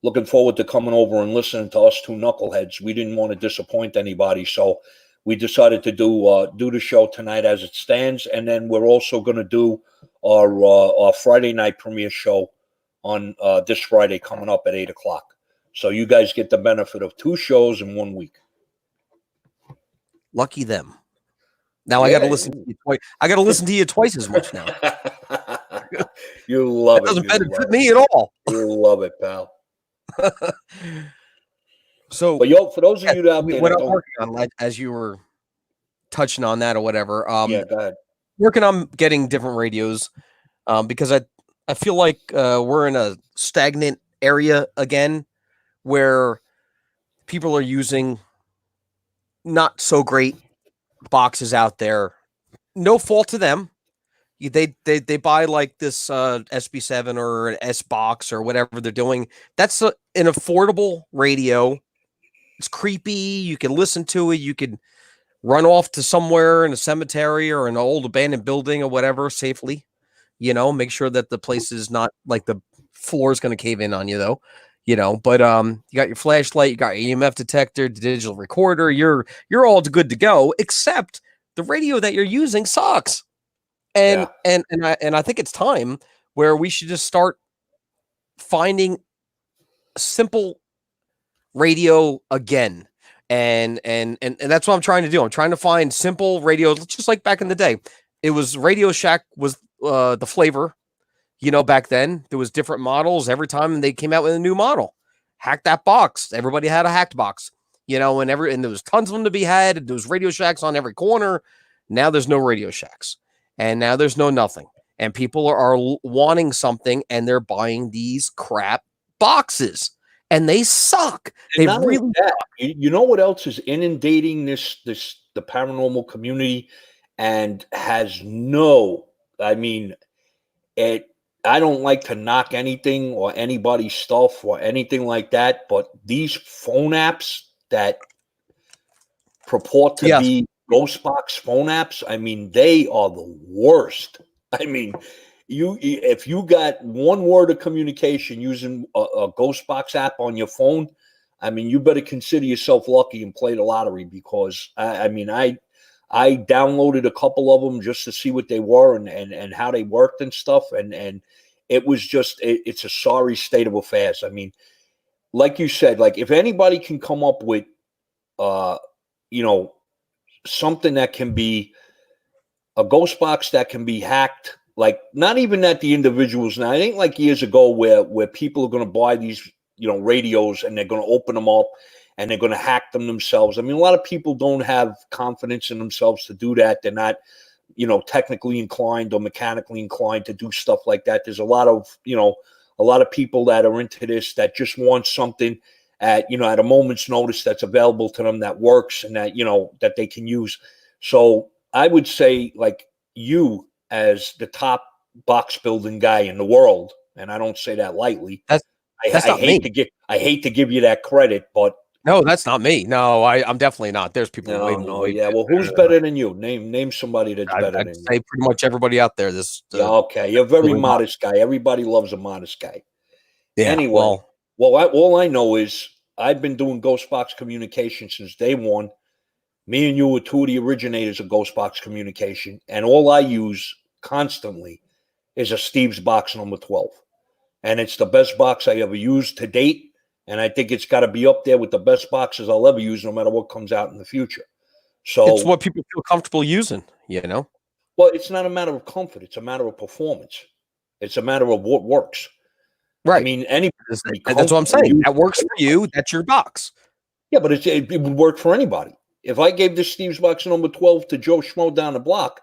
looking forward to coming over and listening to us two knuckleheads. We didn't want to disappoint anybody. So we decided to do the show tonight as it stands. And then we're also going to do our Friday night premiere show on this Friday coming up at 8 o'clock. So you guys get the benefit of two shows in 1 week. Lucky them. Now I got to listen to you twice. I got to listen to you twice as much now. You love it. Doesn't benefit me at all. You love it, pal. So, but for those of you out there, what I'm working on, as you were touching on that or whatever, yeah, go ahead. Working on getting different radios, because I feel like we're in a stagnant area again, where people are using not so great boxes out there. No fault to them. They buy like this SB7 or an S box or whatever they're doing. That's an affordable radio. It's creepy. You can listen to it. You can run off to somewhere in a cemetery or an old abandoned building or whatever safely. Make sure that the place is not like the floor is going to cave in on you though. But you got your flashlight, you got your EMF detector, the digital recorder. You're all good to go, except the radio that you're using sucks. And I think it's time where we should just start finding simple radio again. And that's what I'm trying to do. I'm trying to find simple radios, just like back in the day. It was Radio Shack was the flavor. Back then there was different models every time they came out with a new model. Hack that box. Everybody had a hacked box, and there was tons of them to be had. There was Radio Shacks on every corner. Now there's no Radio Shacks, and now there's no nothing. And people are wanting something, and they're buying these crap boxes, and they suck. They really suck. You know what else is inundating the paranormal community, and has no. I mean, I don't like to knock anything or anybody's stuff or anything like that, but these phone apps that purport to be Ghostbox phone apps, I mean, they are the worst. I mean, if you got one word of communication using a Ghostbox app on your phone, I mean, you better consider yourself lucky and play the lottery, because I downloaded a couple of them just to see what they were and how they worked and stuff. And it was just, it's a sorry state of affairs. I mean, like you said, like if anybody can come up with, something that can be a ghost box that can be hacked, like not even that the individuals now, it ain't like years ago where people are going to buy these, radios and they're going to open them up and they're going to hack them themselves. I mean, a lot of people don't have confidence in themselves to do that. They're not, technically inclined or mechanically inclined to do stuff like that. There's a lot of people that are into this that just want something at a moment's notice that's available to them, that works, and that, that they can use. So I would say, like, you as the top box building guy in the world, and I don't say that lightly. I hate to give you that credit, but no, that's not me. No, I'm definitely not. There's people. Well, who's better than you? Name somebody that's better than you. I'd say pretty much everybody out there. Okay, you're a very modest guy. Everybody loves a modest guy. Yeah. Anyway, all I know is I've been doing Ghostbox communication since day one. Me and you were two of the originators of Ghostbox communication, and all I use constantly is a Steve's box number 12, and it's the best box I ever used to date. And I think it's got to be up there with the best boxes I'll ever use, no matter what comes out in the future. So it's what people feel comfortable using, Well, it's not a matter of comfort. It's a matter of performance. It's a matter of what works. Right. I mean, that's what I'm saying. That works for you. That's your box. Yeah, but it would work for anybody. If I gave this Steve's box number 12 to Joe Schmo down the block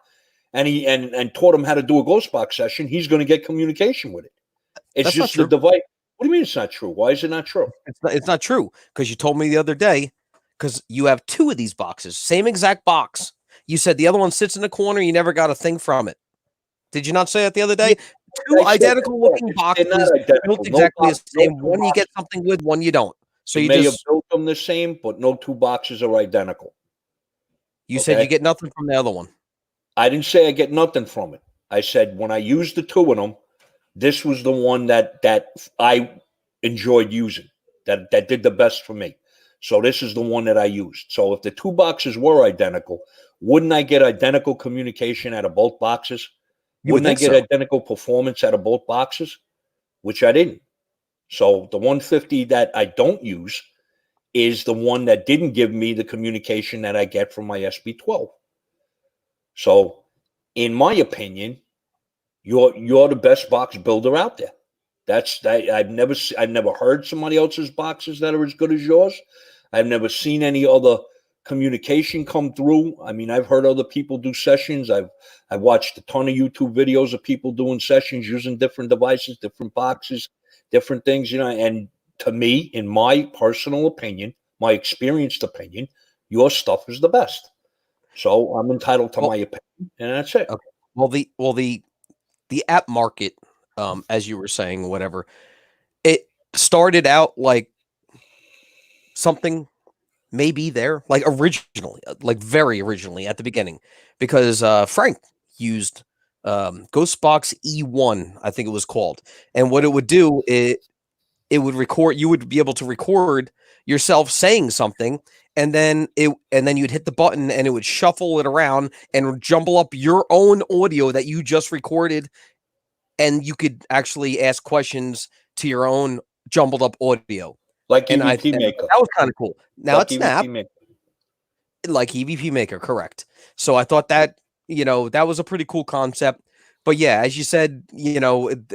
and and taught him how to do a ghost box session, he's going to get communication with it. It's just the device. What do you mean it's not true? Why is it not true? It's not true, because you told me the other day, because you have two of these boxes, same exact box. You said the other one sits in the corner. You never got a thing from it. Did you not say that the other day? Two identical looking boxes built exactly the same. One you get something with, one you don't. So you may have built them the same, but no two boxes are identical. You said you get nothing from the other one. I didn't say I get nothing from it. I said when I used the two of them, this was the one that I enjoyed using, that did the best for me. So this is the one that I used. So if the two boxes were identical, wouldn't I get identical communication out of both boxes? Wouldn't I get identical performance out of both boxes? Which I didn't. So the 150 that I don't use is the one that didn't give me the communication that I get from my SB12. So in my opinion, you're the best box builder out there. I've never heard somebody else's boxes that are as good as yours. I've never seen any other communication come through. I mean, I've heard other people do sessions. I've watched a ton of YouTube videos of people doing sessions using different devices, different boxes, different things, and to me, in my personal opinion, my experienced opinion, your stuff is the best. So I'm entitled to my opinion, and that's it. Okay. Well, the app market, as you were saying, whatever, it started out like something maybe there, like originally, like very originally at the beginning, because Frank used Ghostbox E1, I think it was called, and what it would do, it would record. You would be able to record yourself saying something, and then you'd hit the button, and it would shuffle it around and jumble up your own audio that you just recorded, and you could actually ask questions to your own jumbled up audio. Like And EVP and Maker. that was kind of cool. Now Like it's an app EVP Maker. like EVP Maker, correct. So I thought that, that was a pretty cool concept. But yeah, as you said,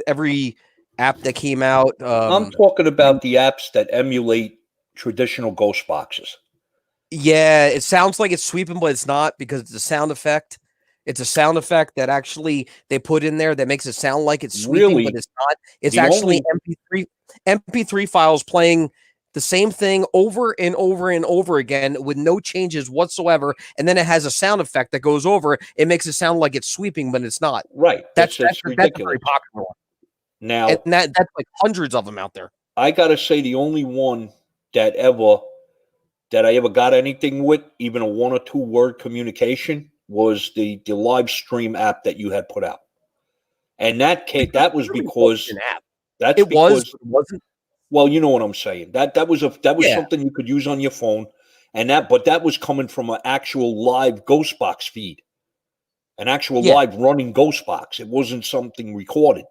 every app that came out. I'm talking about the apps that emulate traditional ghost boxes. Yeah, it sounds like it's sweeping, but it's not because it's a sound effect. It's a sound effect that actually they put in there that makes it sound like it's sweeping, Really, but it's not. It's the actually only MP3 files playing the same thing over and over and over again with no changes whatsoever. And then it has a sound effect that goes over. It makes it sound like it's sweeping, but it's not. right. That's That's a very ridiculous. popular one. Now, And that's like hundreds of them out there. I gotta say, the only one that I ever got anything with, even a 1 or 2 word communication, was the live stream app that you had put out. And that was because An app. that's It was, because but it wasn't. well, you know what I'm saying. That was Yeah. something you could use on your phone, but that was coming from an actual live ghost box feed, an actual Yeah. live running ghost box. It wasn't something recorded.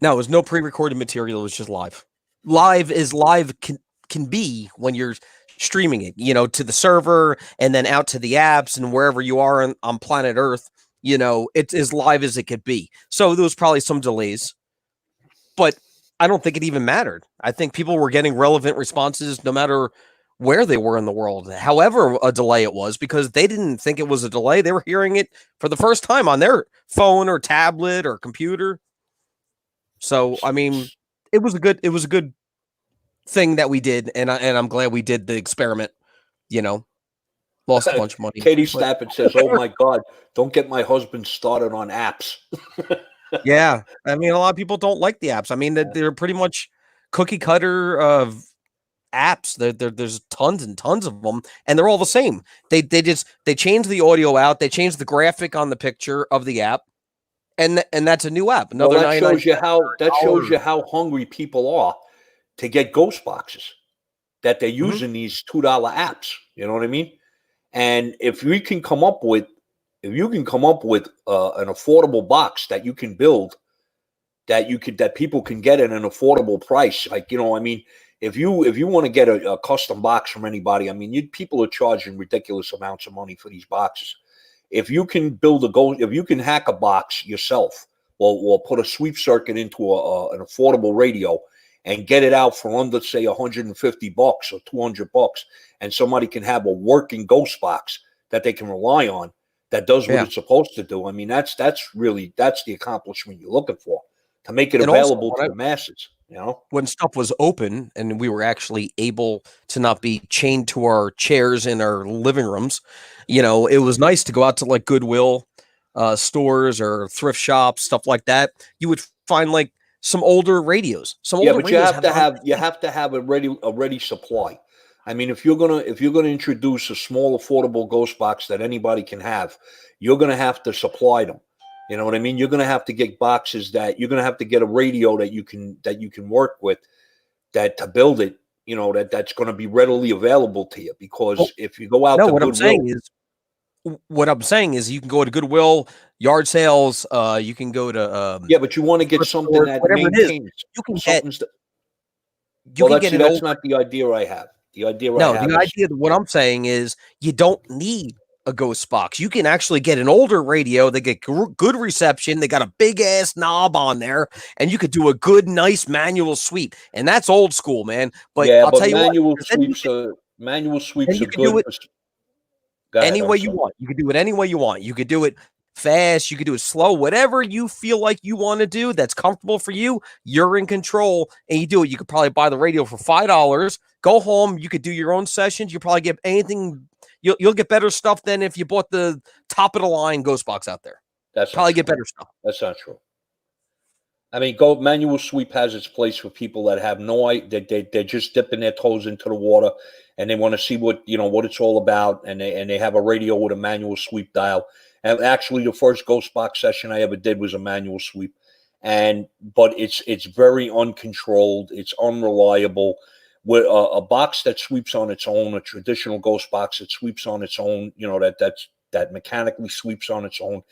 No, it was no pre-recorded material. It was just live. Live is live can be when you're streaming it, to the server and then out to the apps and wherever you are on planet Earth. It's as live as it could be. So there was probably some delays, but I don't think it even mattered. I think people were getting relevant responses no matter where they were in the world, however a delay it was, because they didn't think it was a delay. They were hearing it for the first time on their phone or tablet or computer. So, I mean, it was a good thing that we did, and I'm glad we did the experiment. Lost a bunch of money. Katie Stafford says, "Oh my God, don't get my husband started on apps." Yeah, I mean, a lot of people don't like the apps. I mean, they're pretty much cookie cutter of apps. There's tons and tons of them, and they're all the same. They change the audio out, they change the graphic on the picture of the app, and that's a new app. Another Well, that shows you $99. how hungry people are to get ghost boxes, that they're Mhm. using these $2 apps. You know what I mean? And if you can come up with an affordable box that you can build, that people can get at an affordable price, like, I mean, if you want to get a custom box from anybody, I mean, people are charging ridiculous amounts of money for these boxes. If you can if you can hack a box yourself, or put a sweep circuit into an affordable radio and get it out for under, say, $150 or $200, and somebody can have a working ghost box that they can rely on, that does what it's supposed to do. I mean, that's the accomplishment you're looking for, to make it available to the masses. When stuff was open and we were actually able to not be chained to our chairs in our living rooms, it was nice to go out to like Goodwill stores or thrift shops, stuff like that. You would find like some older radios. But you have to have a ready supply. I mean, if you're gonna introduce a small, affordable ghost box that anybody can have, you're gonna have to supply them. You know what I mean? You're gonna have to get boxes you're gonna have to get a radio that you can work with, that to build it. That's going to be readily available to you, because if you go out to Goodwill, what I'm saying is you can go to Goodwill, yard sales. You can go to but you want to get something that maintains. You can get. That's not the idea I have. The idea what I'm saying is you don't need a ghost box. You can actually get an older radio. They get good reception. They got a big ass knob on there, and you could do a good, nice manual sweep. And that's old school, man. But I'll tell you manual sweeps are good. Any way you want. You could do it any way you want. You could do it fast. You could do it slow. Whatever you feel like you want to do that's comfortable for you, you're in control, and you do it. You could probably buy the radio for $5. Go home. You could do your own sessions. You probably get anything. You'll get better stuff than if you bought the top of the line ghost box out there. That's probably get better stuff. That's not true. I mean, manual sweep has its place for people that have no idea. They're just dipping their toes into the water, and they want to see what it's all about. And they have a radio with a manual sweep dial. And actually, the first ghost box session I ever did was a manual sweep, but it's very uncontrolled. It's unreliable. With a box that sweeps on its own, a traditional ghost box that sweeps on its own, that mechanically sweeps on its own,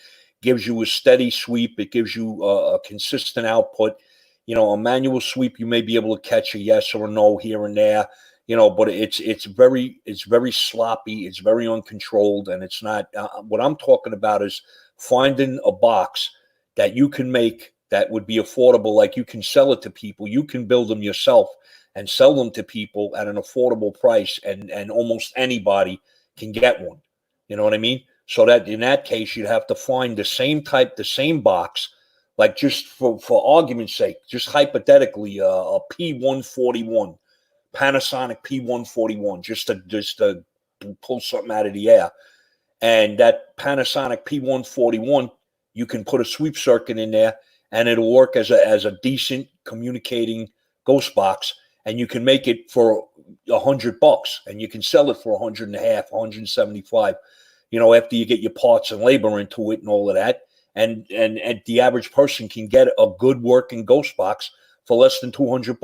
gives you a steady sweep. It gives you a consistent output. A manual sweep, you may be able to catch a yes or a no here and there, but it's very sloppy, it's very uncontrolled, and it's not. What I'm talking about is finding a box that you can make that would be affordable, like you can sell it to people, you can build them yourself and sell them to people at an affordable price, and almost anybody can get one. You know what I mean? So that in that case, you'd have to find the same type, the same box, like just for argument's sake, just hypothetically, a P141, Panasonic P141, just to pull something out of the air. And that Panasonic P141, you can put a sweep circuit in there, and it'll work as a decent communicating ghost box. And you can make it for $100, and you can sell it for $100 and a half, $175. After you get your parts and labor into it and all of that. And the average person can get a good working ghost box for less than $200.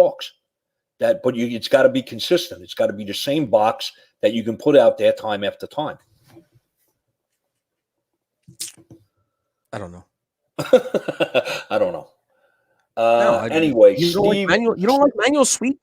But it's got to be consistent. It's got to be the same box that you can put out there time after time. I don't know. I don't know. No, anyway, you don't like manual sweep?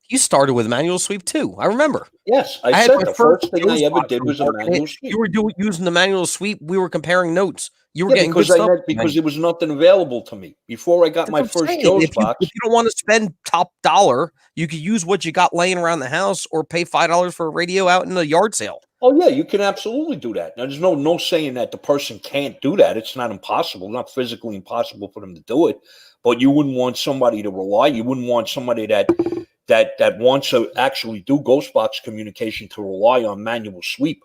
You started with manual sweep too. I remember. Yes, I said the first thing I ever did was a manual sweep. You were using the manual sweep. We were comparing notes. You were getting good stuff. Because there was nothing available to me before I got my first Joe's box. If you don't want to spend top dollar, you could use what you got laying around the house, or pay $5 for a radio out in the yard sale. Oh yeah, you can absolutely do that. Now, there's no saying that the person can't do that. It's not impossible, not physically impossible for them to do it. But you wouldn't want somebody to rely. You wouldn't want somebody that wants to actually do ghost box communication to rely on manual sweep.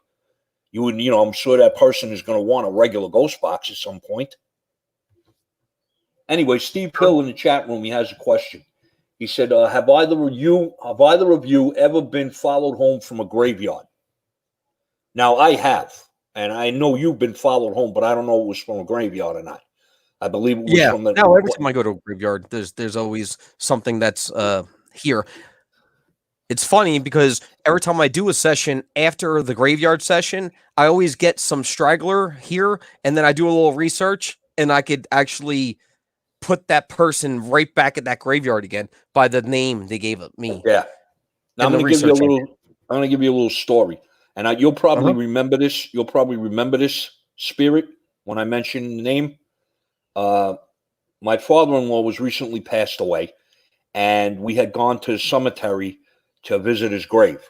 You wouldn't, I'm sure that person is going to want a regular ghost box at some point. Anyway, Steve Hill in the chat room, he has a question. He said, have either of you ever been followed home from a graveyard? Now, I have, and I know you've been followed home, but I don't know if it was from a graveyard or not. I believe it was from the... No, every time I go to a graveyard, there's always something that's here. It's funny because every time I do a session after the graveyard session, I always get some straggler here, and then I do a little research, and I could actually put that person right back at that graveyard again by the name they gave me. Yeah. Now I'm going to give you a little story, and you'll probably remember this. You'll probably remember this, Spirit, when I mention the name. My father-in-law was recently passed away, and we had gone to the cemetery to visit his grave.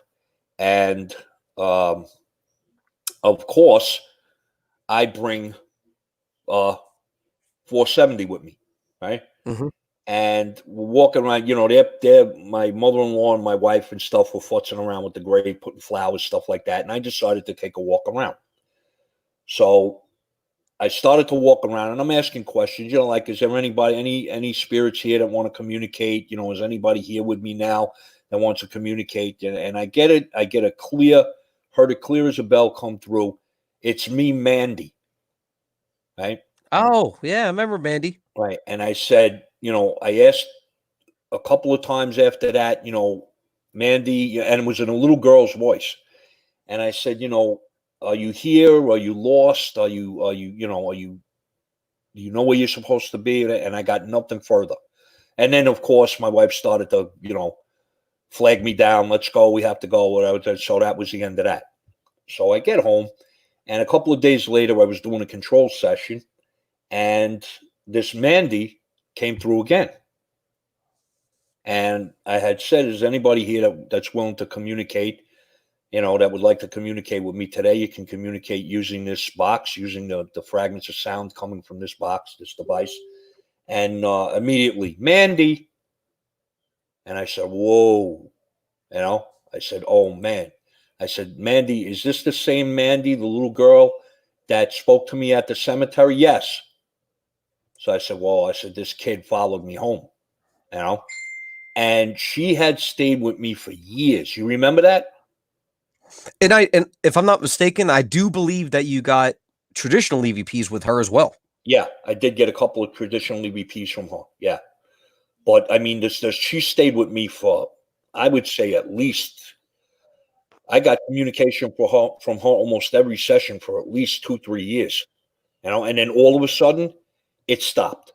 And, of course, I bring 470 with me, right? Mm-hmm. And we're walking around, my mother-in-law and my wife and stuff were futzing around with the grave, putting flowers, stuff like that. And I decided to take a walk around. So I started to walk around, and I'm asking questions, like, is there anybody, any spirits here that want to communicate? Is anybody here with me now that wants to communicate? And I get it. I get heard it clear as a bell come through. It's me, Mandy. Right? Oh, yeah, I remember Mandy. Right. And I said, I asked a couple of times after that, Mandy, and it was in a little girl's voice. And I said, are you here? Are you lost? Do you know where you're supposed to be? And I got nothing further. And then, of course, my wife started to, flag me down. Let's go. We have to go. Whatever. So that was the end of that. So I get home, and a couple of days later, I was doing a control session, and this Mandy came through again. And I had said, is anybody here that's willing to communicate, that would like to communicate with me today? You can communicate using this box, using the fragments of sound coming from this box, this device. And immediately, Mandy. And I said, whoa. I said, oh, man. I said, Mandy, is this the same Mandy, the little girl that spoke to me at the cemetery? Yes. So I said, well, this kid followed me home, and she had stayed with me for years. You remember that? And if I'm not mistaken, I do believe that you got traditional EVPs with her as well. Yeah, I did get a couple of traditional EVPs from her. Yeah. But I mean, she stayed with me for, I would say, at least, I got communication from her almost every session for at least 2-3 years, and then all of a sudden it stopped.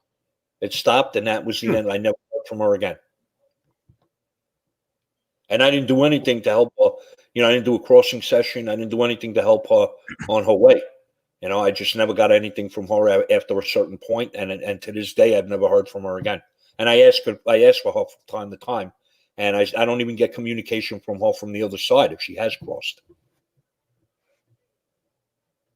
And that was the end. I never heard from her again. And I didn't do anything to help her. I didn't do a crossing session. I didn't do anything to help her on her way. I just never got anything from her after a certain point, and to this day, I've never heard from her again. And I ask for her from time to time, and I don't even get communication from her from the other side if she has crossed.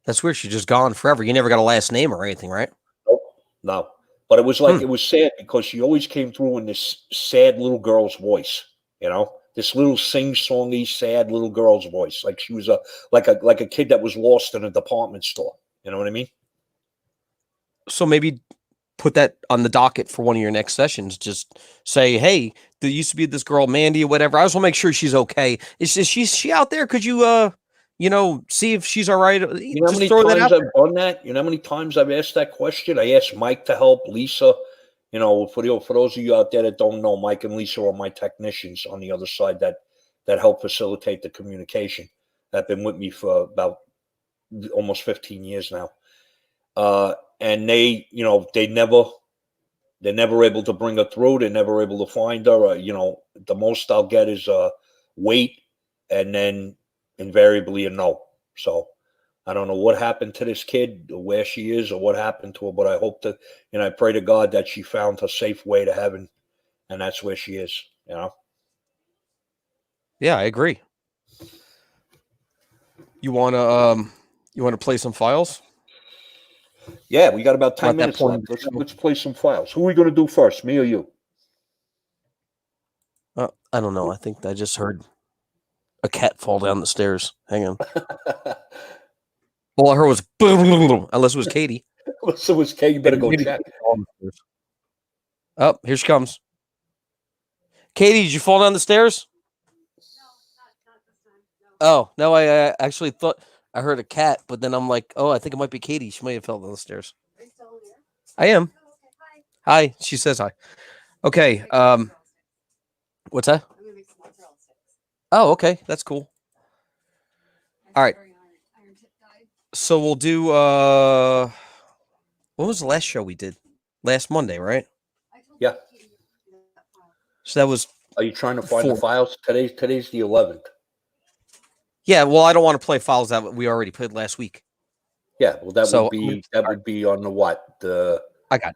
That's weird. She's just gone forever. You never got a last name or anything, right? Nope, no. But it was like it was sad because she always came through in this sad little girl's voice. This little sing-songy, sad little girl's voice, like she was like a kid that was lost in a department store. You know what I mean? So maybe put that on the docket for one of your next sessions. Just say, hey, there used to be this girl, Mandy, or whatever. I just want to make sure she's okay. Is she out there? Could you, see if she's all right? You know how many times I've done that? You know how many times I've asked that question? I asked Mike to help, Lisa. For those of you out there that don't know, Mike and Lisa are my technicians on the other side that help facilitate the communication. They've been with me for about almost 15 years now. And they're never able to bring her through. They're never able to find her. The most I'll get is wait, and then invariably a no. So I don't know what happened to this kid, or where she is, or what happened to her, but I hope that, I pray to God that she found her safe way to heaven, and that's where she is, Yeah, I agree. You want to play some files? Yeah, we got about 10 minutes left. Let's play some files. Who are we going to do first, me or you? I don't know. I think I just heard a cat fall down the stairs. Hang on. All I heard was boom, unless it was Katie. Unless it was Katie, you better go check. Oh, here she comes. Katie, did you fall down the stairs? No, not this time. No. Oh, no, I actually thought I heard a cat, but then I'm like, oh, I think it might be Katie. She might have fell down the stairs. Are you still here? I am. Oh, okay. Hi. Hi. She says hi. Okay. What's that? I'm gonna make some mozzarella sticks. Oh, okay. That's cool. All right. So we'll do when was the last show we did? Last Monday, right? Yeah. So that was. Are you trying to find the files? Today's the 11th. Yeah, well, I don't want to play files that we already played last week. Yeah, well, that would be on the what? I got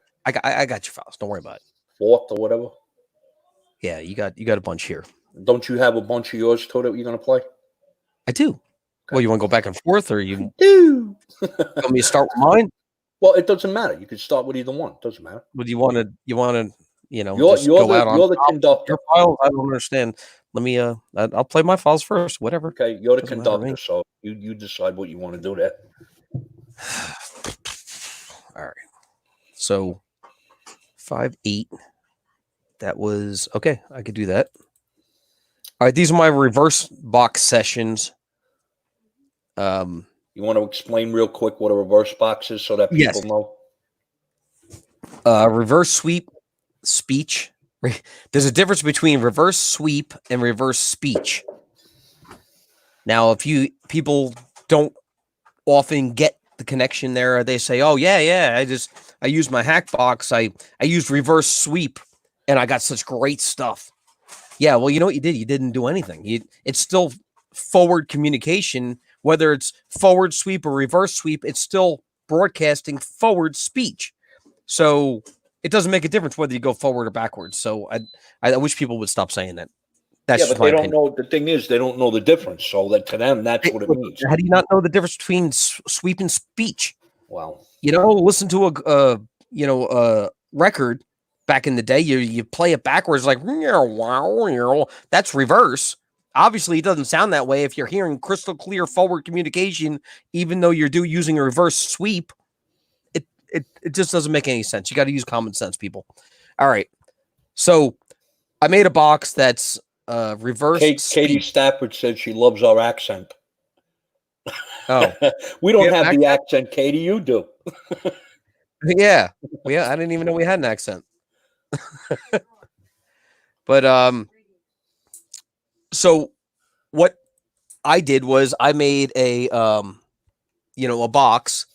your files. Don't worry about it. 4th or whatever. Yeah, you got a bunch here. Don't you have a bunch of yours too that you're gonna play? I do. Okay. Well, you want to go back and forth, or you do? Want me to start with mine? Well, it doesn't matter. You can start with either one. It doesn't matter. But you want to, you're the conductor. Your files, I don't understand. Let me, I'll play my files first. Whatever. Okay, you're the conductor, so you decide what you want to do there. All right. So 5-8. That was okay. I could do that. All right. These are my reverse box sessions. You want to explain real quick what a reverse box is so that people know? Reverse sweep speech. There's a difference between reverse sweep and reverse speech. Now, if people don't often get the connection there, they say, "Oh yeah, I used my hack box. I used reverse sweep, and I got such great stuff." Yeah, well, you know what you did? You didn't do anything. It's still forward communication, whether it's forward sweep or reverse sweep. It's still broadcasting forward speech. So it doesn't make a difference whether you go forward or backwards. So I wish people would stop saying that. That's but they don't know. The thing is, they don't know the difference. So that to them, that's what it means. How do you not know the difference between sweep and speech? Well, listen to a record back in the day. You play it backwards, like that's reverse. Obviously, it doesn't sound that way if you're hearing crystal clear forward communication, even though you're using a reverse sweep. It just doesn't make any sense. You got to use common sense, people. All right. So I made a box that's reverse. Katie Stafford said she loves our accent. Oh, we don't have the accent, Katie. You do. Yeah. I didn't even know we had an accent. But so what I did was I made a a box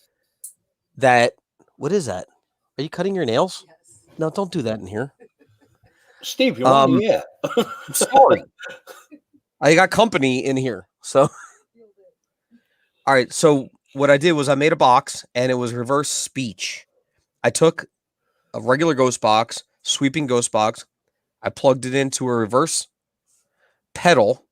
that. What is that? Are you cutting your nails? Yes. No, don't do that in here. Steve, you're on the air. I'm sorry. I got company in here. So, all right. So what I did was I made a box and it was reverse speech. I took a regular ghost box, sweeping ghost box. I plugged it into a reverse pedal,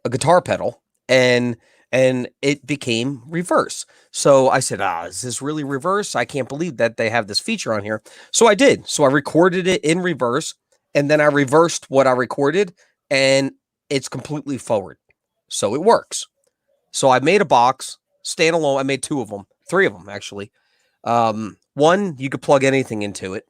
a guitar pedal, and it became reverse. So I said, is this really reverse? I can't believe that they have this feature on here. So I did. So I recorded it in reverse, and then I reversed what I recorded, and it's completely forward. So it works. So I made a box, standalone. I made 2 of them, 3 of them, actually. One, you could plug anything into it.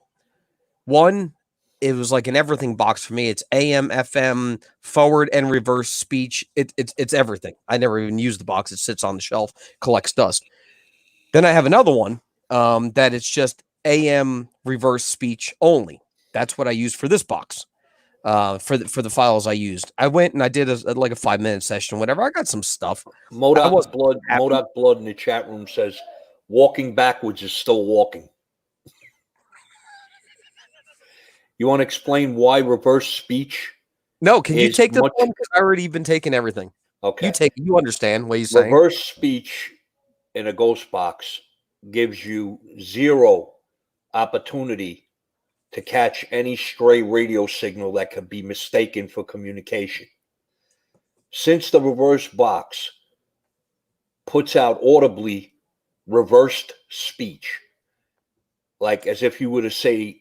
One, it was like an everything box for me. It's AM, FM, forward and reverse speech. It's everything. I never even use the box. It sits on the shelf, collects dust. Then I have another one that it's just AM reverse speech only. That's what I used for this box. For the files I used, I went and I did like a 5-minute session, whatever. I got some stuff. Modoc Blood in the chat room says, "Walking backwards is still walking." You want to explain why reverse speech? No, can you take this one? Because I already been taking everything. Okay. You understand what he's saying. Reverse speech in a ghost box gives you 0 opportunity to catch any stray radio signal that could be mistaken for communication. Since the reverse box puts out audibly reversed speech, like as if you were to say,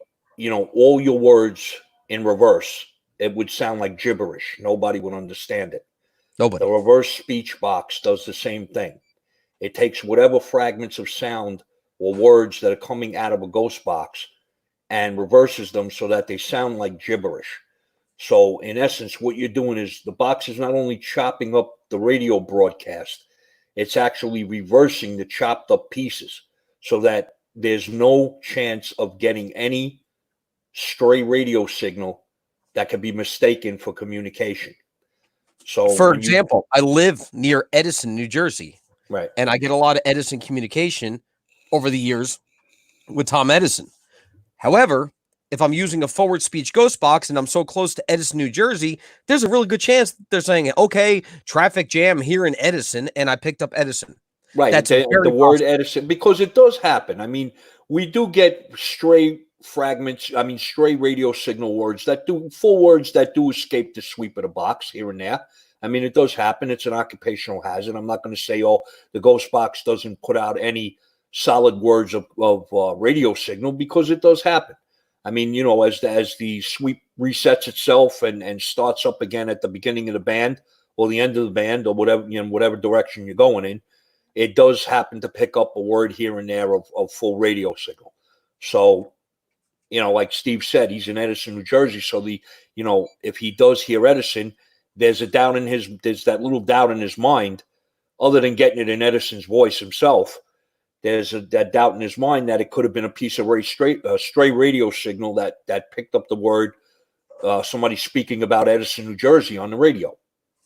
all your words in reverse, it would sound like gibberish. Nobody would understand it. Nobody. The reverse speech box does the same thing. It takes whatever fragments of sound or words that are coming out of a ghost box and reverses them so that they sound like gibberish. So in essence, what you're doing is the box is not only chopping up the radio broadcast, it's actually reversing the chopped up pieces so that there's no chance of getting any stray radio signal that could be mistaken for communication. So for example, I live near Edison, New Jersey. Right. And I get a lot of Edison communication over the years with Tom Edison. However, if I'm using a forward speech ghost box and I'm so close to Edison, New Jersey, there's a really good chance that they're saying, okay, traffic jam here in Edison, and I picked up Edison. Right. That's the word Edison, because it does happen. I mean, we do get stray fragments, stray radio signal words full words that do escape the sweep of the box here and there. I mean, it does happen. It's an occupational hazard. I'm not going to say, the ghost box doesn't put out any solid words of radio signal, because it does happen. I mean, as the sweep resets itself and starts up again at the beginning of the band or the end of the band or whatever, whatever direction you're going in, it does happen to pick up a word here and there of full radio signal. So, like Steve said, he's in Edison, New Jersey. So if he does hear Edison, there's that little doubt in his mind, other than getting it in Edison's voice himself. There's that doubt in his mind that it could have been a piece of stray radio signal that picked up the word somebody speaking about Edison, New Jersey on the radio.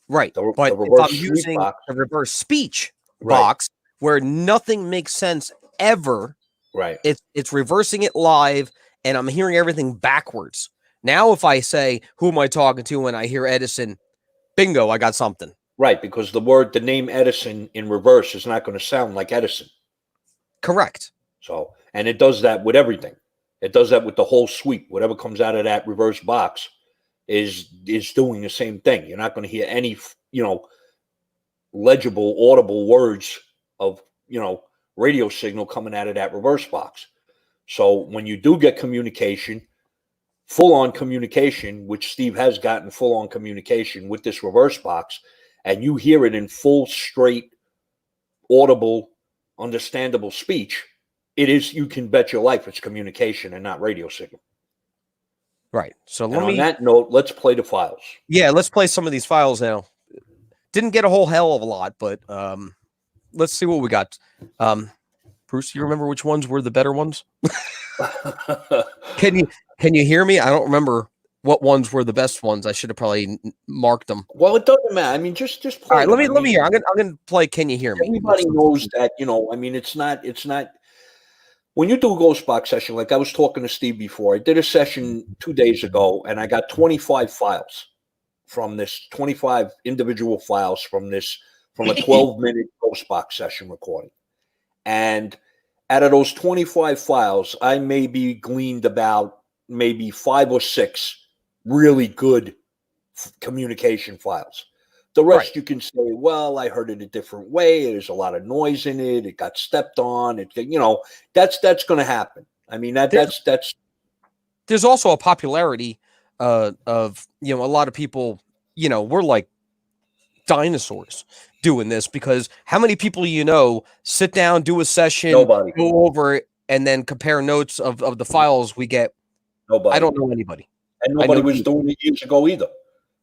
Right. But if I'm using a reverse speech box where nothing makes sense ever, right? It's reversing it live, and I'm hearing everything backwards. Now, if I say, who am I talking to when I hear Edison? Bingo, I got something. Right, because the name Edison in reverse is not going to sound like Edison. Correct. So, and it does that with everything. It does that with the whole sweep. Whatever comes out of that reverse box is doing the same thing. You're not going to hear any, legible, audible words of, radio signal coming out of that reverse box. So when you do get communication, full-on communication, which Steve has gotten full-on communication with this reverse box, and you hear it in full, straight, audible, understandable speech, you can bet your life it's communication and not radio signal. Right. So on that note, let's play the files. Yeah, let's play some of these files now. Didn't get a whole hell of a lot, but let's see what we got. Bruce, you remember which ones were the better ones? Can you hear me? I don't remember what ones were the best ones. I should have probably marked them. Well, it doesn't matter. Just play. All right, let me hear. I'm gonna play. Can you hear me? Everybody knows that. It's not. when you do a ghost box session, like I was talking to Steve before, I did a session 2 days ago, and I got 25 files from this, 25 individual files from a 12-minute ghost box session recording. And out of those 25 files, I maybe gleaned about maybe 5 or 6 really good communication files. The rest you can say, well, I heard it a different way. There's a lot of noise in it. It got stepped on. It, that's going to happen. I mean, that's. There's also a popularity of, a lot of people, we're like dinosaurs doing this, because how many people, sit down, do a session, Nobody. go over it, and then compare notes of the files we get? Nobody. I don't know anybody. And nobody was doing it years ago either.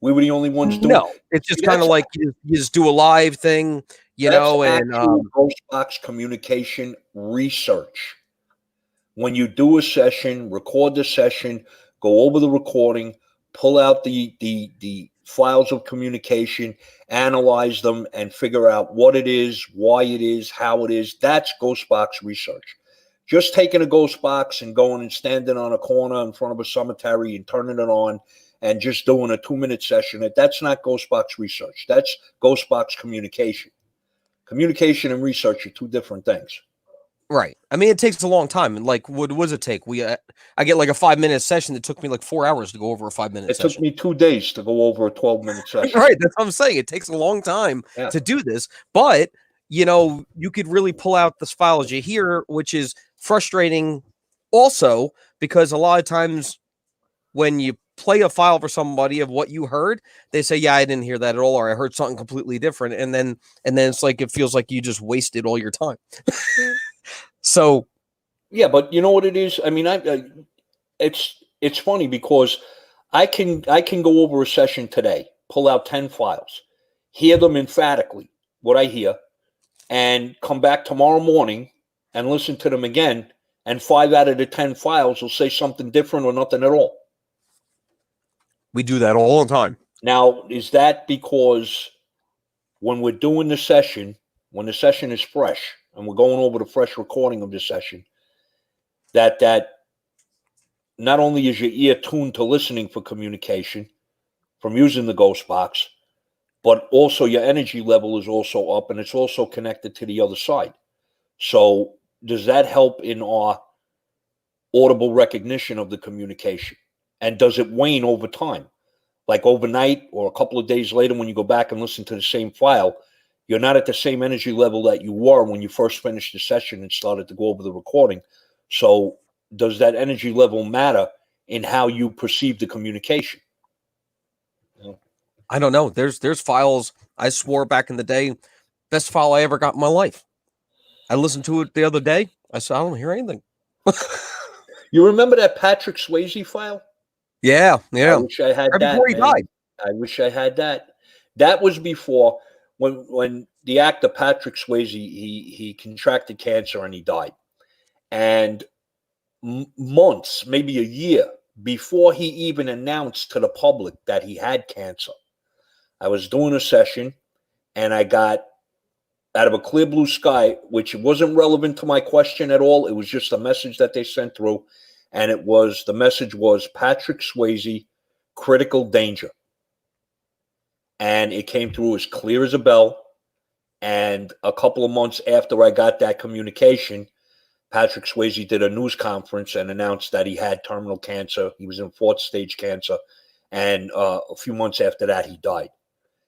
We were the only ones doing it. No, it's just kind of like you just do a live thing, and ghost box communication research. When you do a session, record the session, go over the recording, pull out the files of communication, analyze them, and figure out what it is, why it is, how it is. That's ghost box research. Just taking a ghost box and going and standing on a corner in front of a cemetery and turning it on and just doing a 2-minute session, that's not ghost box research. That's ghost box communication. Communication and research are two different things. Right. I mean, it takes a long time. And like, what does it take? I get like a 5-minute session that took me like 4 hours to go over a 5-minute session. It took me 2 days to go over a 12-minute session. Right. That's what I'm saying. It takes a long time to do this. But, you could really pull out the files you hear, which is frustrating also, because a lot of times when you play a file for somebody of what you heard, they say, yeah, I didn't hear that at all, or I heard something completely different. And then it's like, it feels like you just wasted all your time. So, yeah, but you know what it is? I mean, it's funny because I can go over a session today, pull out 10 files, hear them emphatically, what I hear, and come back tomorrow morning and listen to them again, and 5 out of the 10 files will say something different or nothing at all. We do that all the time. Now, is that because when we're doing the session, when the session is fresh, and we're going over the fresh recording of the session, that not only is your ear tuned to listening for communication from using the ghost box, but also your energy level is also up, and it's also connected to the other side. So does that help in our audible recognition of the communication? And does it wane over time? Like overnight or a couple of days later when you go back and listen to the same file, you're not at the same energy level that you were when you first finished the session and started to go over the recording. So does that energy level matter in how you perceive the communication? I don't know. There's files I swore back in the day, best file I ever got in my life. I listened to it the other day. I said, I don't hear anything. You remember that Patrick Swayze file? Yeah. I wish I had right that. Before he died. I wish I had that. That was before when the actor Patrick Swayze, he contracted cancer and he died. And months, maybe a year before he even announced to the public that he had cancer, I was doing a session and I got out of a clear blue sky, which wasn't relevant to my question at all. It was just a message that they sent through. And the message was Patrick Swayze, critical danger. And it came through as clear as a bell. And a couple of months after I got that communication, Patrick Swayze did a news conference and announced that he had terminal cancer. He was in 4th stage cancer. And a few months after that, he died.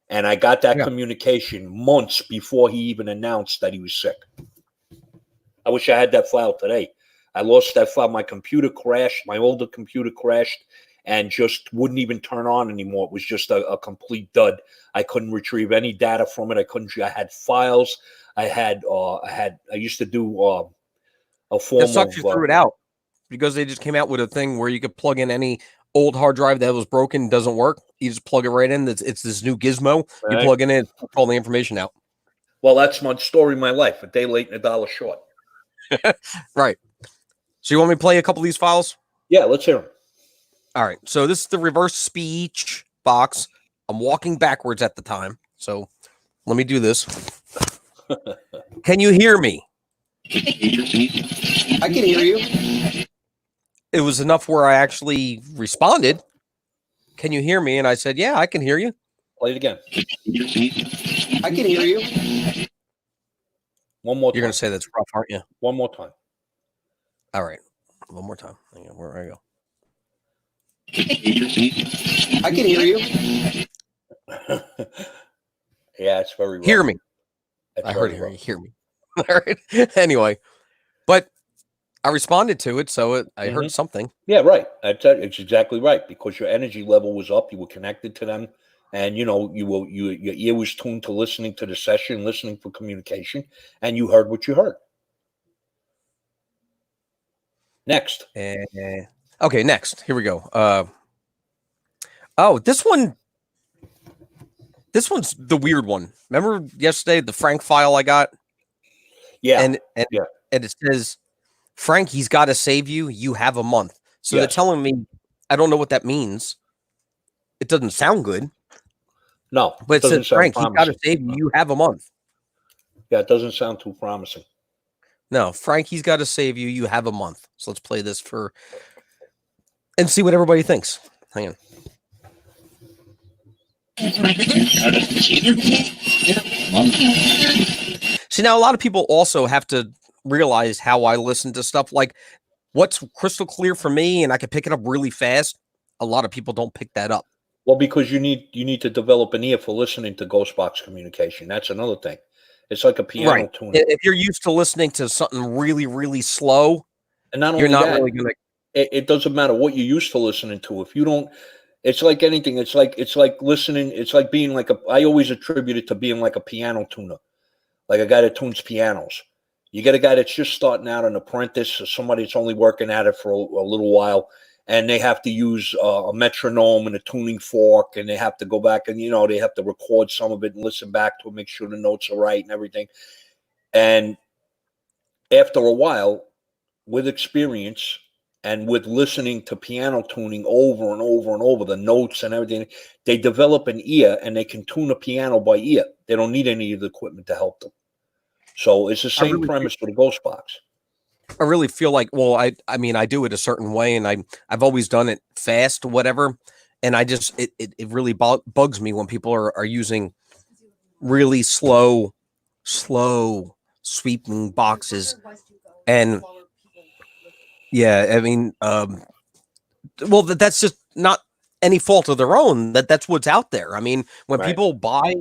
And I got that communication months before he even announced that he was sick. I wish I had that file today. I lost that file. My computer crashed. My older computer crashed and just wouldn't even turn on anymore. It was just a complete dud. I couldn't retrieve any data from it. I had files. I used to do a form That sucks. You threw it out because they just came out with a thing where you could plug in any old hard drive that was broken, doesn't work. You just plug it right in. It's this new gizmo. Right. You plug in it, pull all the information out. Well, that's my story of my life. A day late and a dollar short. Right. So you want me to play a couple of these files? Yeah, let's hear them. All right. So this is the reverse speech box. I'm walking backwards at the time. So let me do this. Can you hear me? I can hear you. It was enough where I actually responded. Can you hear me? And I said, yeah, I can hear you. Play it again. I can hear you. One more time. You're going to say that's rough, aren't you? One more time. All right. One more time. Hang on, where do I go? I can hear you. Yeah, it's very rough. Hear me. It's I heard very hear rough. you. Hear me. All right. Anyway, but I responded to it, so I heard something. Yeah, right. It's exactly right, because your energy level was up. You were connected to them, and your ear was tuned to listening to the session, listening for communication, and you heard what you heard. Next. Okay, next. Here we go. This one's the weird one. Remember yesterday the Frank file I got? Yeah. And it says, Frank, he's got to save you. You have a month. So they're telling me, I don't know what that means. It doesn't sound good. No, but it says, Frank, he's got to save you. You have a month. Yeah, it doesn't sound too promising. No, Frank, he's got to save you. You have a month. So let's play this and see what everybody thinks. Hang on. See, now a lot of people also have to realize how I listen to stuff. Like, what's crystal clear for me, and I can pick it up really fast. A lot of people don't pick that up. Well, because you need to develop an ear for listening to ghost box communication. That's another thing. It's like a piano tuner. If you're used to listening to something really, really slow, and not you're only not that, really gonna. It doesn't matter what you're used to listening to. If you don't, it's like anything. It's like listening. It's like being like I always attribute it to being like a piano tuner, like a guy that tunes pianos. You get a guy that's just starting out, an apprentice, or somebody that's only working at it for a little while, and they have to use a metronome and a tuning fork, and they have to go back and they have to record some of it and listen back to it, make sure the notes are right and everything. And after a while, with experience and with listening to piano tuning over and over and over, the notes and everything, they develop an ear and they can tune a piano by ear. They don't need any of the equipment to help them. So it's the same premise for the ghost box. I really feel like, well, I mean, I do it a certain way, and I've always done it fast, whatever. And I just, it really bugs me when people are using really slow sweeping boxes. And yeah, I mean, well, that's just not any fault of their own. That's what's out there. I mean, when people buy,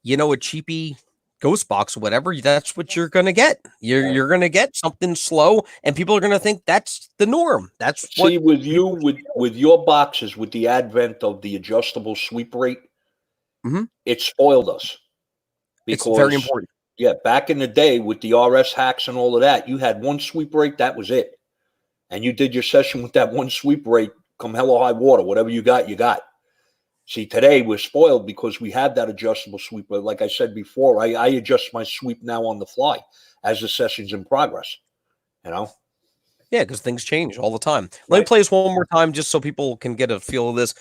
a cheapy ghost box or whatever, that's what you're going to get. You're going to get something slow, and people are going to think that's the norm. That's See, with your boxes, with the advent of the adjustable sweep rate, it spoiled us. Because it's very important. Yeah, back in the day with the RS hacks and all of that, you had one sweep rate, that was it. And you did your session with that one sweep rate, come hell or high water, whatever you got, you got. See, today we're spoiled because we have that adjustable sweep. But like I said before, I adjust my sweep now on the fly as the session's in progress. Yeah, because things change all the time. Let me play this one more time just so people can get a feel of this.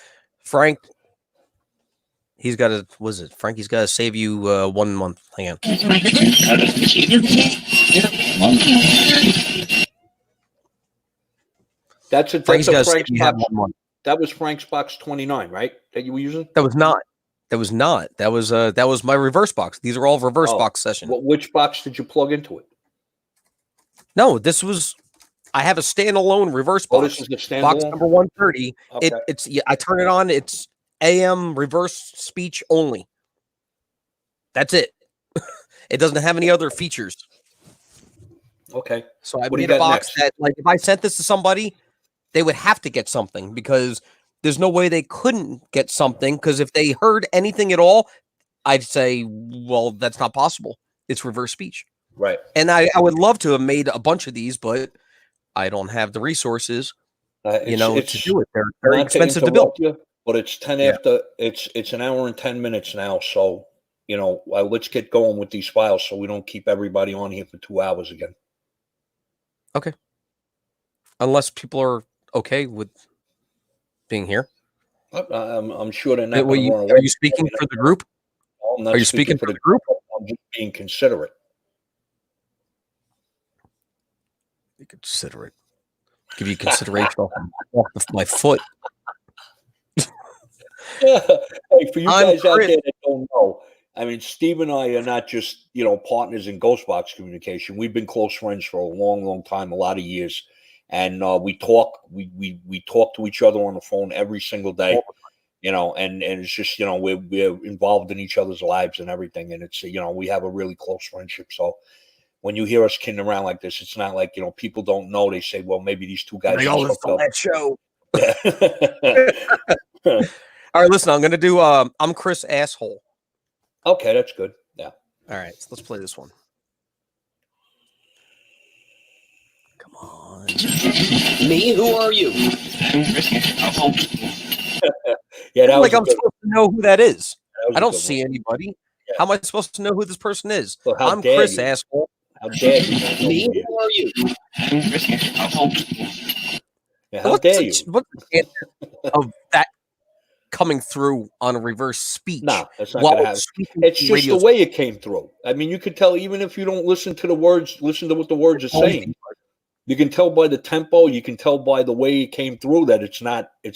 Frank, he's got to, Frank, he's got to save you 1 month. Hang on. That's Frank's got to Frank's save you have 1 month. That was Frank's box 29, right? That you were using? That was not. That was my reverse box. These are all reverse box sessions. Which box did you plug into it? No, I have a standalone reverse box. Oh, this is the standalone? Box number 130. Okay. I turn it on. It's AM reverse speech only. That's it. It doesn't have any other features. Okay. So I made a box that, like, if I sent this to somebody, they would have to get something, because there's no way they couldn't get something, because if they heard anything at all, I'd say, well, that's not possible. It's reverse speech. Right. And I would love to have made a bunch of these, but I don't have the resources, to do it. They're very expensive to build. But it's 10 after, it's an hour and 10 minutes now. So, let's get going with these files so we don't keep everybody on here for 2 hours again. Okay. Unless people are okay with being here. I'm sure they're not. Are you speaking for the group? Are you speaking for the group? I'm just being considerate. consider it. Give you consideration off my foot. Hey, for you I'm guys out Chris. there that don't know, I mean, Steve and I are not just, partners in Ghost Box communication. We've been close friends for a long, long time, a lot of years. And we talk to each other on the phone every single day, and it's just, we're involved in each other's lives and everything. And it's, we have a really close friendship. So when you hear us kidding around like this, it's not like, people don't know. They say, well, maybe these two guys They just always hooked on up. that show. Yeah. All right, listen, I'm going to do I'm Chris Asshole. Okay, that's good. Yeah. All right, so let's play this one. Come on. Me? Who are you? Yeah, that was I'm good. supposed to know who that is. That was I a don't good see one. anybody. Yeah. How am I supposed to know who this person is? Well, how I'm dare Chris you? Asshole. How dare you? not know Me? who he Who are you? Yeah, how dare you? What's the chance of that coming through on a reverse speech? No, that's not while going to happen. speaking It's to just radio the way it came through. I mean, you could tell even if you don't listen to the words, listen to what the words are saying. You can tell by the tempo. You can tell by the way it came through that it's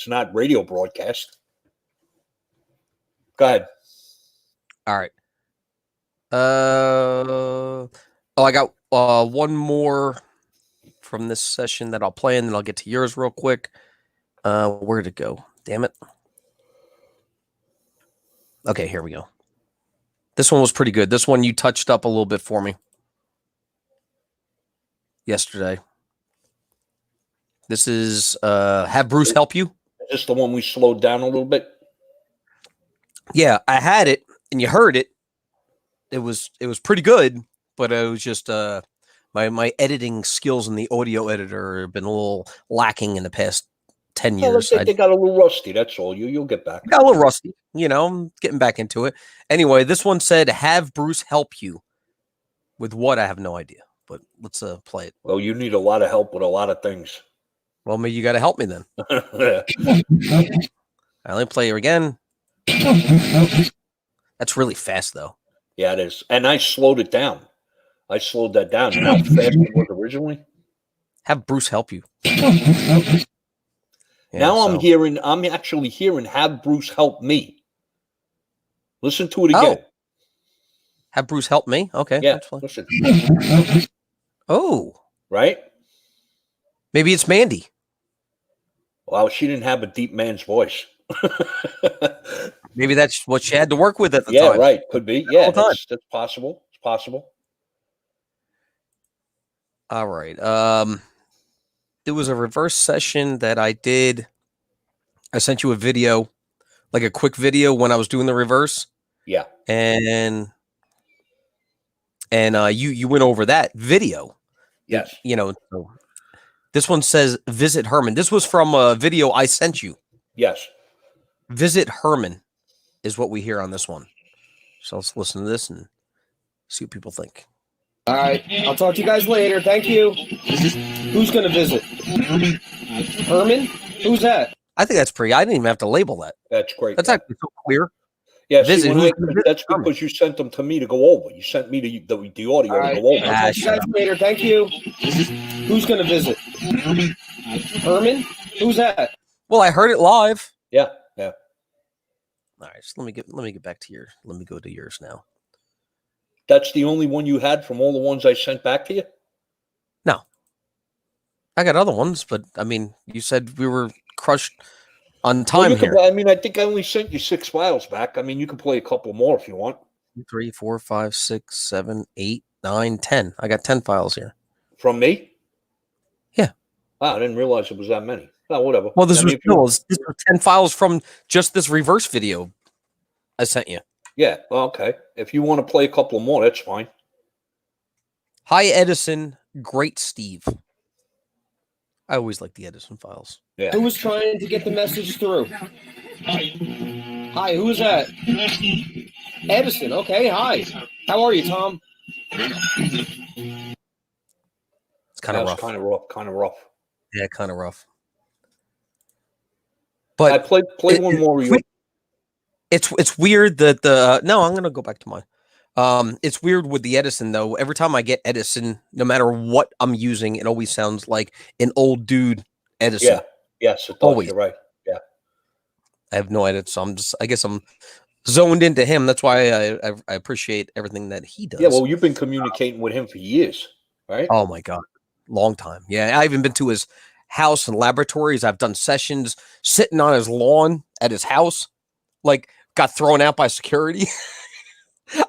not radio broadcast. Go ahead. All right. I got one more from this session that I'll play, and then I'll get to yours real quick. Where'd it go? Damn it. Okay, here we go. This one was pretty good. This one you touched up a little bit for me yesterday. This is Have Bruce Help You? Is this the one we slowed down a little bit? Yeah, I had it, and you heard it. It was pretty good, but it was just my editing skills in the audio editor have been a little lacking in the past 10 years. They got a little rusty. That's all. You'll get back. Got a little rusty, I'm getting back into it. Anyway, this one said, "Have Bruce help you." With what, I have no idea, but let's play it. Well, you need a lot of help with a lot of things. Well, maybe you got to help me then. Let me play it again. That's really fast, though. Yeah, it is. And I slowed it down. I slowed that down. You know how fast it was originally? Have Bruce help you. Yeah, now I'm actually hearing "Have Bruce help me." Listen to it again. Oh. Have Bruce help me? Okay. Yeah, that's fine. listen. Oh. Right? Maybe it's Mandy. Well, she didn't have a deep man's voice. Maybe that's what she had to work with at the time. Yeah, right. Could be. Yeah, that's possible. It's possible. All right. There was a reverse session that I did. I sent you a video, like a quick video when I was doing the reverse. Yeah. And you went over that video. Yes. So this one says visit Herman. This was from a video I sent you. Yes. Visit Herman is what we hear on this one. So let's listen to this and see what people think. All right. I'll talk to you guys later. Thank you. Who's going to visit? Herman? Who's that? I think that's pretty. I didn't even have to label that. That's great. That's actually so clear. Yeah, Visit, that's because you sent them to me to go over. You sent me the audio to go over. I'll talk to you guys later. Thank you. Who's going to visit? Herman? Who's that? Well, I heard it live. Yeah, yeah. All right, so let me get back to yours. Let me go to yours now. That's the only one you had from all the ones I sent back to you? No. I got other ones, but I mean, you said we were crushed on time here. I mean, I think I only sent you 6 files back. I mean, you can play a couple more if you want. 3, 4, 5, 6, 7, 8, 9, 10. I got 10 files here. From me? Yeah. Wow, I didn't realize it was that many. Oh, whatever. Well, this was 10 files from just this reverse video I sent you. Yeah, well, okay. If you want to play a couple more, that's fine. Hi, Edison. Great, Steve. I always like the Edison files. Yeah. Who was trying to get the message through? Hi, who's that? Edison. Okay, hi. How are you, Tom? It's kind of rough. Kind of rough. Yeah, kind of rough. But I play one more. It's weird that no, I'm gonna go back to mine. It's weird with the Edison though. Every time I get Edison, no matter what I'm using, it always sounds like an old dude Edison. Yeah. Yes, it does. Always. You're right. Yeah. I have no idea. So I guess I'm zoned into him. That's why I appreciate everything that he does. Yeah. Well, you've been communicating with him for years, right? Oh my God. Long time. Yeah. I've even been to his house and laboratories. I've done sessions sitting on his lawn at his house, like got thrown out by security.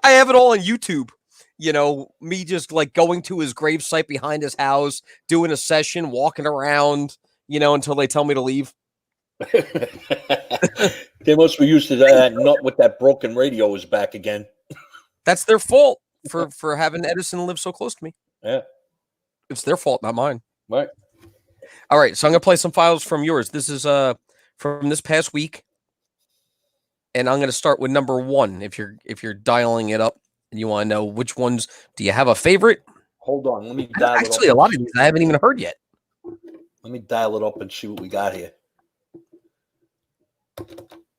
I have it all on YouTube. You know, me just like going to his gravesite behind his house, doing a session, walking around, until they tell me to leave. They must be used to that. Not with that broken radio is back again. That's their fault for having Edison live so close to me. Yeah. It's their fault, not mine. Right. All right. So I'm going to play some files from yours. This is from this past week. And I'm going to start with number 1. If you're dialing it up and you want to know which ones, do you have a favorite? Hold on. Let me dial it up. Actually, a lot of these I haven't even heard yet. Let me dial it up and see what we got here.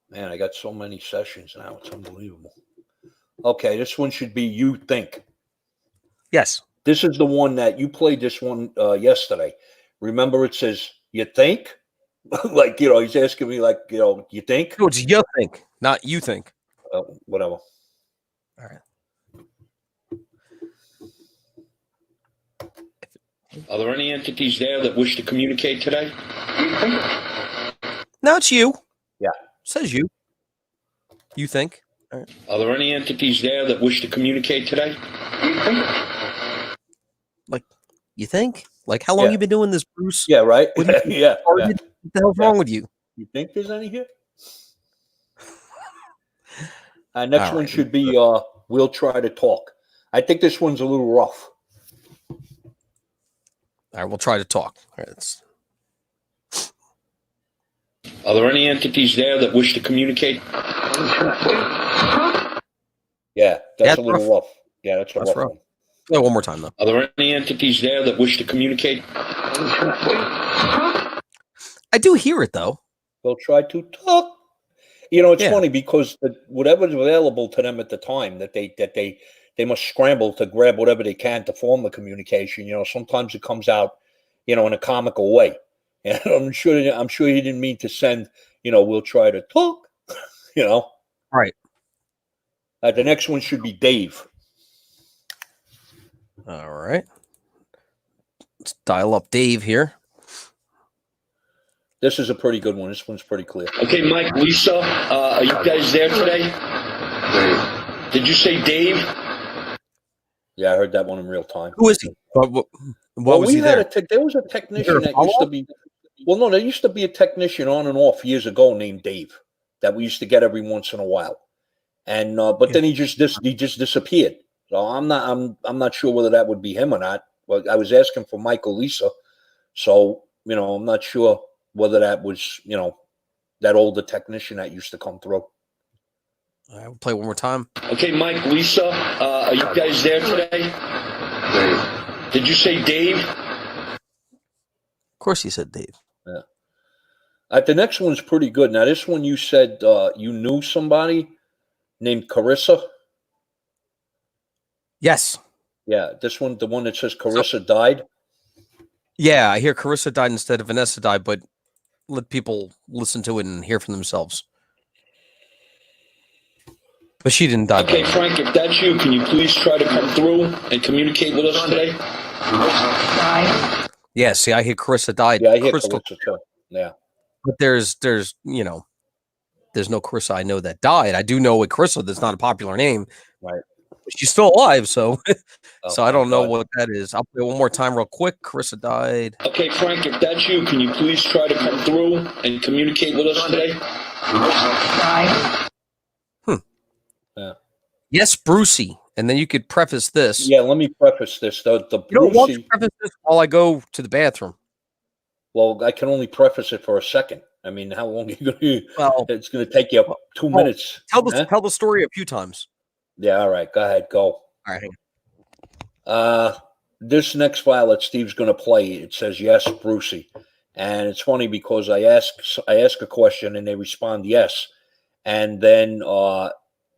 Man, I got so many sessions now. It's unbelievable. Okay, this one should be You Think. Yes. This is the one that you played this one yesterday. Remember, it says, you think? Like, he's asking me, like, you think? No, it's you think, not you think. Whatever. All right. Are there any entities there that wish to communicate today? No, it's you. Yeah. It says you. You think. All right. Are there any entities there that wish to communicate today? Like, you think? Like, how long you been doing this, Bruce? Yeah, right? Yeah. Yeah. What the hell's wrong with you? You think there's any here? Next one should be We'll Try to Talk. I think this one's a little rough. All right, we'll try to talk. All right, Are there any entities there that wish to communicate? Yeah, that's a little rough. Yeah, that's a rough one. Play one more time, though. Are there any entities there that wish to communicate? I do hear it, though. They'll try to talk. It's funny because whatever's available to them at the time, that they must scramble to grab whatever they can to form the communication. Sometimes it comes out, in a comical way. And I'm sure he didn't mean to send, we'll try to talk, Right. The next one should be Dave. All right. Let's dial up Dave here. This is a pretty good one. This one's pretty clear. Okay, Mike, Lisa, are you guys there today? Did you say Dave? Yeah, I heard that one in real time. Who is he? What was he there? There was a technician that used to be. Well, no, there used to be a technician on and off years ago named Dave that we used to get every once in a while, and but then he just disappeared. So I'm not sure whether that would be him or not. Well, I was asking for Michael Lisa, so I'm not sure whether that was that older technician that used to come through. All right, we'll play one more time. Okay, Mike, Lisa, are you guys there today? Did you say Dave? Of course he said Dave. Yeah. The next one's pretty good. Now, this one you said you knew somebody named Carissa. Yes. Yeah, this one, the one that says Carissa died. Yeah, I hear Carissa died instead of Vanessa died, but let people listen to it and hear for themselves. But she didn't die. Okay, Frank, if that's you, can you please try to come through and communicate with us today? Yeah, see, I hear Carissa died. Yeah, I hear Carissa too. Yeah. But there's there's no Carissa I know that died. I do know a Carissa that's not a popular name. Right. She's still alive, so so I don't know God. what that is. I'll play one more time real quick. Carissa died. Okay, Frank, if that's you, can you please try to come through and communicate with us today? Yeah. Yes, Brucey. And then you could preface this. Yeah, let me preface this. The You don't want to Brucey, preface this while I go to the bathroom. well, I can only preface it for a second. I mean, how long are you going to? Well, it's going to take you 2 minutes. Tell the story a few times. Yeah, all right. Go ahead. Go. All right. Hang on. This next file that Steve's going to play, it says yes, Brucey, and it's funny because I ask a question and they respond yes, and then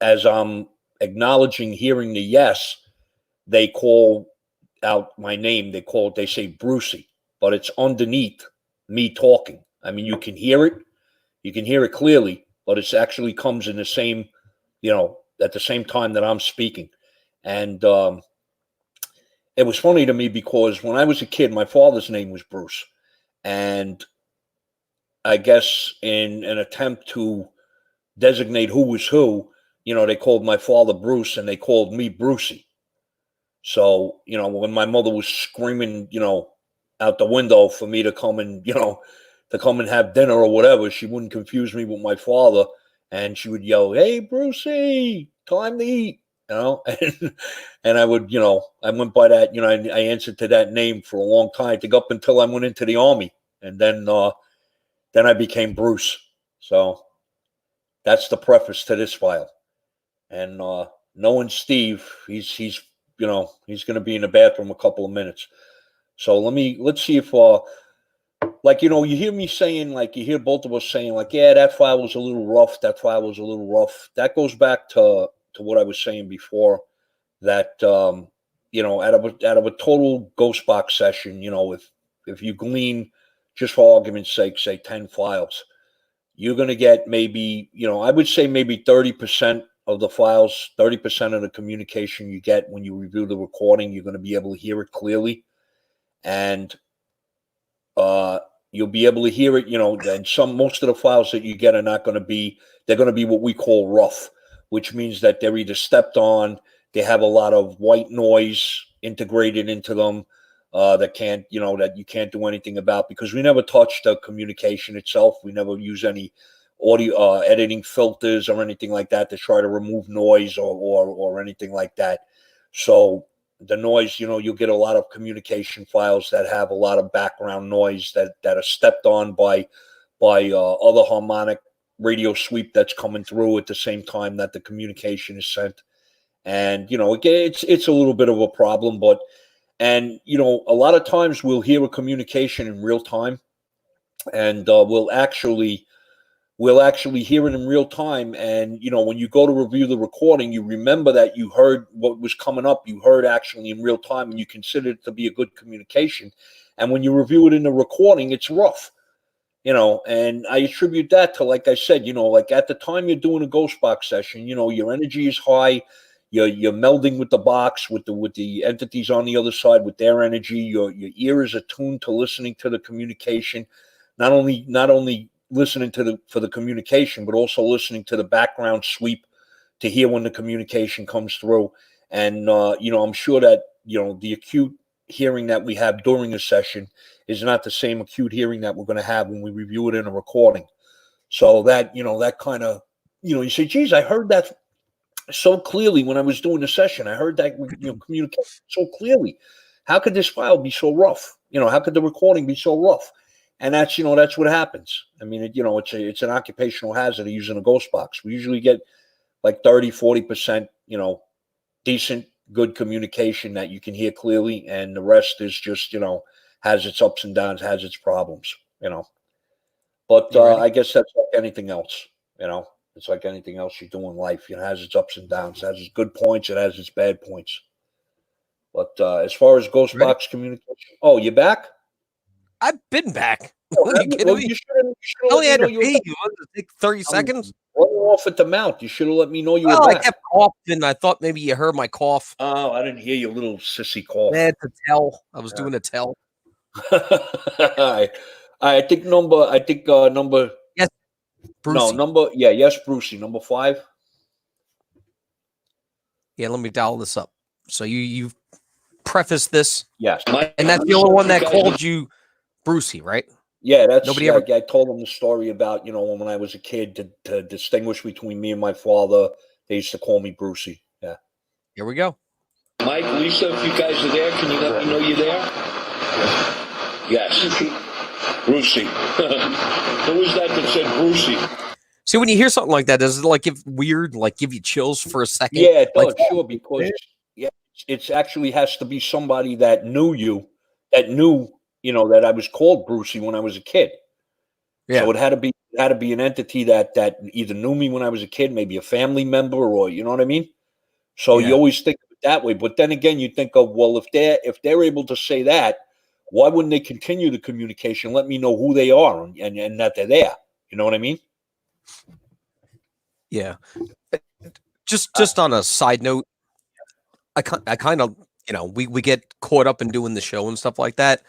as I'm acknowledging hearing the yes, they call out my name. They say Brucey, but it's underneath me talking. I mean, you can hear it clearly, but it actually comes in the same, at the same time that I'm speaking. And it was funny to me because when I was a kid, my father's name was Bruce. And I guess in an attempt to designate who was who, they called my father Bruce and they called me Brucey. So, when my mother was screaming, out the window for me to come and, have dinner or whatever, she wouldn't confuse me with my father. And she would yell, "Hey, Brucey, time to eat," and I would, I went by that, I answered to that name for a long time, I think up until I went into the Army. And then I became Bruce. So that's the preface to this file. And knowing Steve, he's going to be in the bathroom a couple of minutes. So let's see if, you hear me saying, you hear both of us saying, yeah, that file was a little rough. That file was a little rough. That goes back to what I was saying before, that, out of a total ghost box session, if you glean, just for argument's sake, say 10 files, you're going to get maybe, I would say maybe 30% of the files, 30% of the communication you get when you review the recording, you're going to be able to hear it clearly. And you'll be able to hear it, and most of the files that you get are not going to be, they're going to be what we call rough, which means that they're either stepped on, they have a lot of white noise integrated into them, that you can't do anything about, because we never touch the communication itself. We never use any audio editing filters or anything like that to try to remove noise or anything like that. So the noise, you'll get a lot of communication files that have a lot of background noise that are stepped on by other harmonic radio sweep that's coming through at the same time that the communication is sent. And, it's a little bit of a problem, a lot of times we'll hear a communication in real time, and we'll actually hear it in real time. And, when you go to review the recording, you remember that you heard what was coming up. You heard actually in real time, and you consider it to be a good communication. And when you review it in the recording, it's rough, and I attribute that to, like I said, at the time you're doing a ghost box session, your energy is high. You're melding with the box, with the entities on the other side, with their energy. Your ear is attuned to listening to the communication, not only listening for the communication, but also listening to the background sweep to hear when the communication comes through. And I'm sure that the acute hearing that we have during a session is not the same acute hearing that we're going to have when we review it in a recording. So that that kind of you say, geez, I heard that so clearly when I was doing the session. I heard that communicate so clearly. How could this file be so rough? How could the recording be so rough? And that's that's what happens. I mean, it's an occupational hazard of using a ghost box. We usually get like 30-40%, decent, good communication that you can hear clearly, and the rest is just has its ups and downs, has its problems. But I guess that's like anything else. It's like anything else you do in life. It has its ups and downs. It has its good points. It has its bad points. But as far as ghost box communication, you back? I've been back. Oh, Are you kidding me? You should Only had to pee. You wanted to take 30 seconds? Running off at the mouth. You should have let me know you were I back. kept coughing. I thought maybe you heard my cough. Oh, I didn't hear your little sissy cough. Man, to tell. I was doing a tell. I think number. Yes, Brucey. Yes, Brucey. Number 5. Yeah, let me dial this up. So you prefaced this. Yes. And that's the only one that called you Brucey, right? Yeah, that's nobody ever. I told him the story about when I was a kid to distinguish between me and my father. They used to call me Brucey. Yeah. Here we go. Mike, Lisa, if you guys are there, can you let me know you're there? Yes. Brucey. Who was that said Brucey? See, when you hear something like that, does it give you chills for a second? Yeah, it does, sure, because it actually has to be somebody that knew you, that knew that I was called Brucey when I was a kid. Yeah. So it had to be an entity that either knew me when I was a kid, maybe a family member, or you know what I mean? So you always think of it that way. But then again, you think of, well, if they're able to say that, why wouldn't they continue the communication? Let me know who they are and that they're there. You know what I mean? Yeah. Just on a side note, I kind of, we get caught up in doing the show and stuff like that,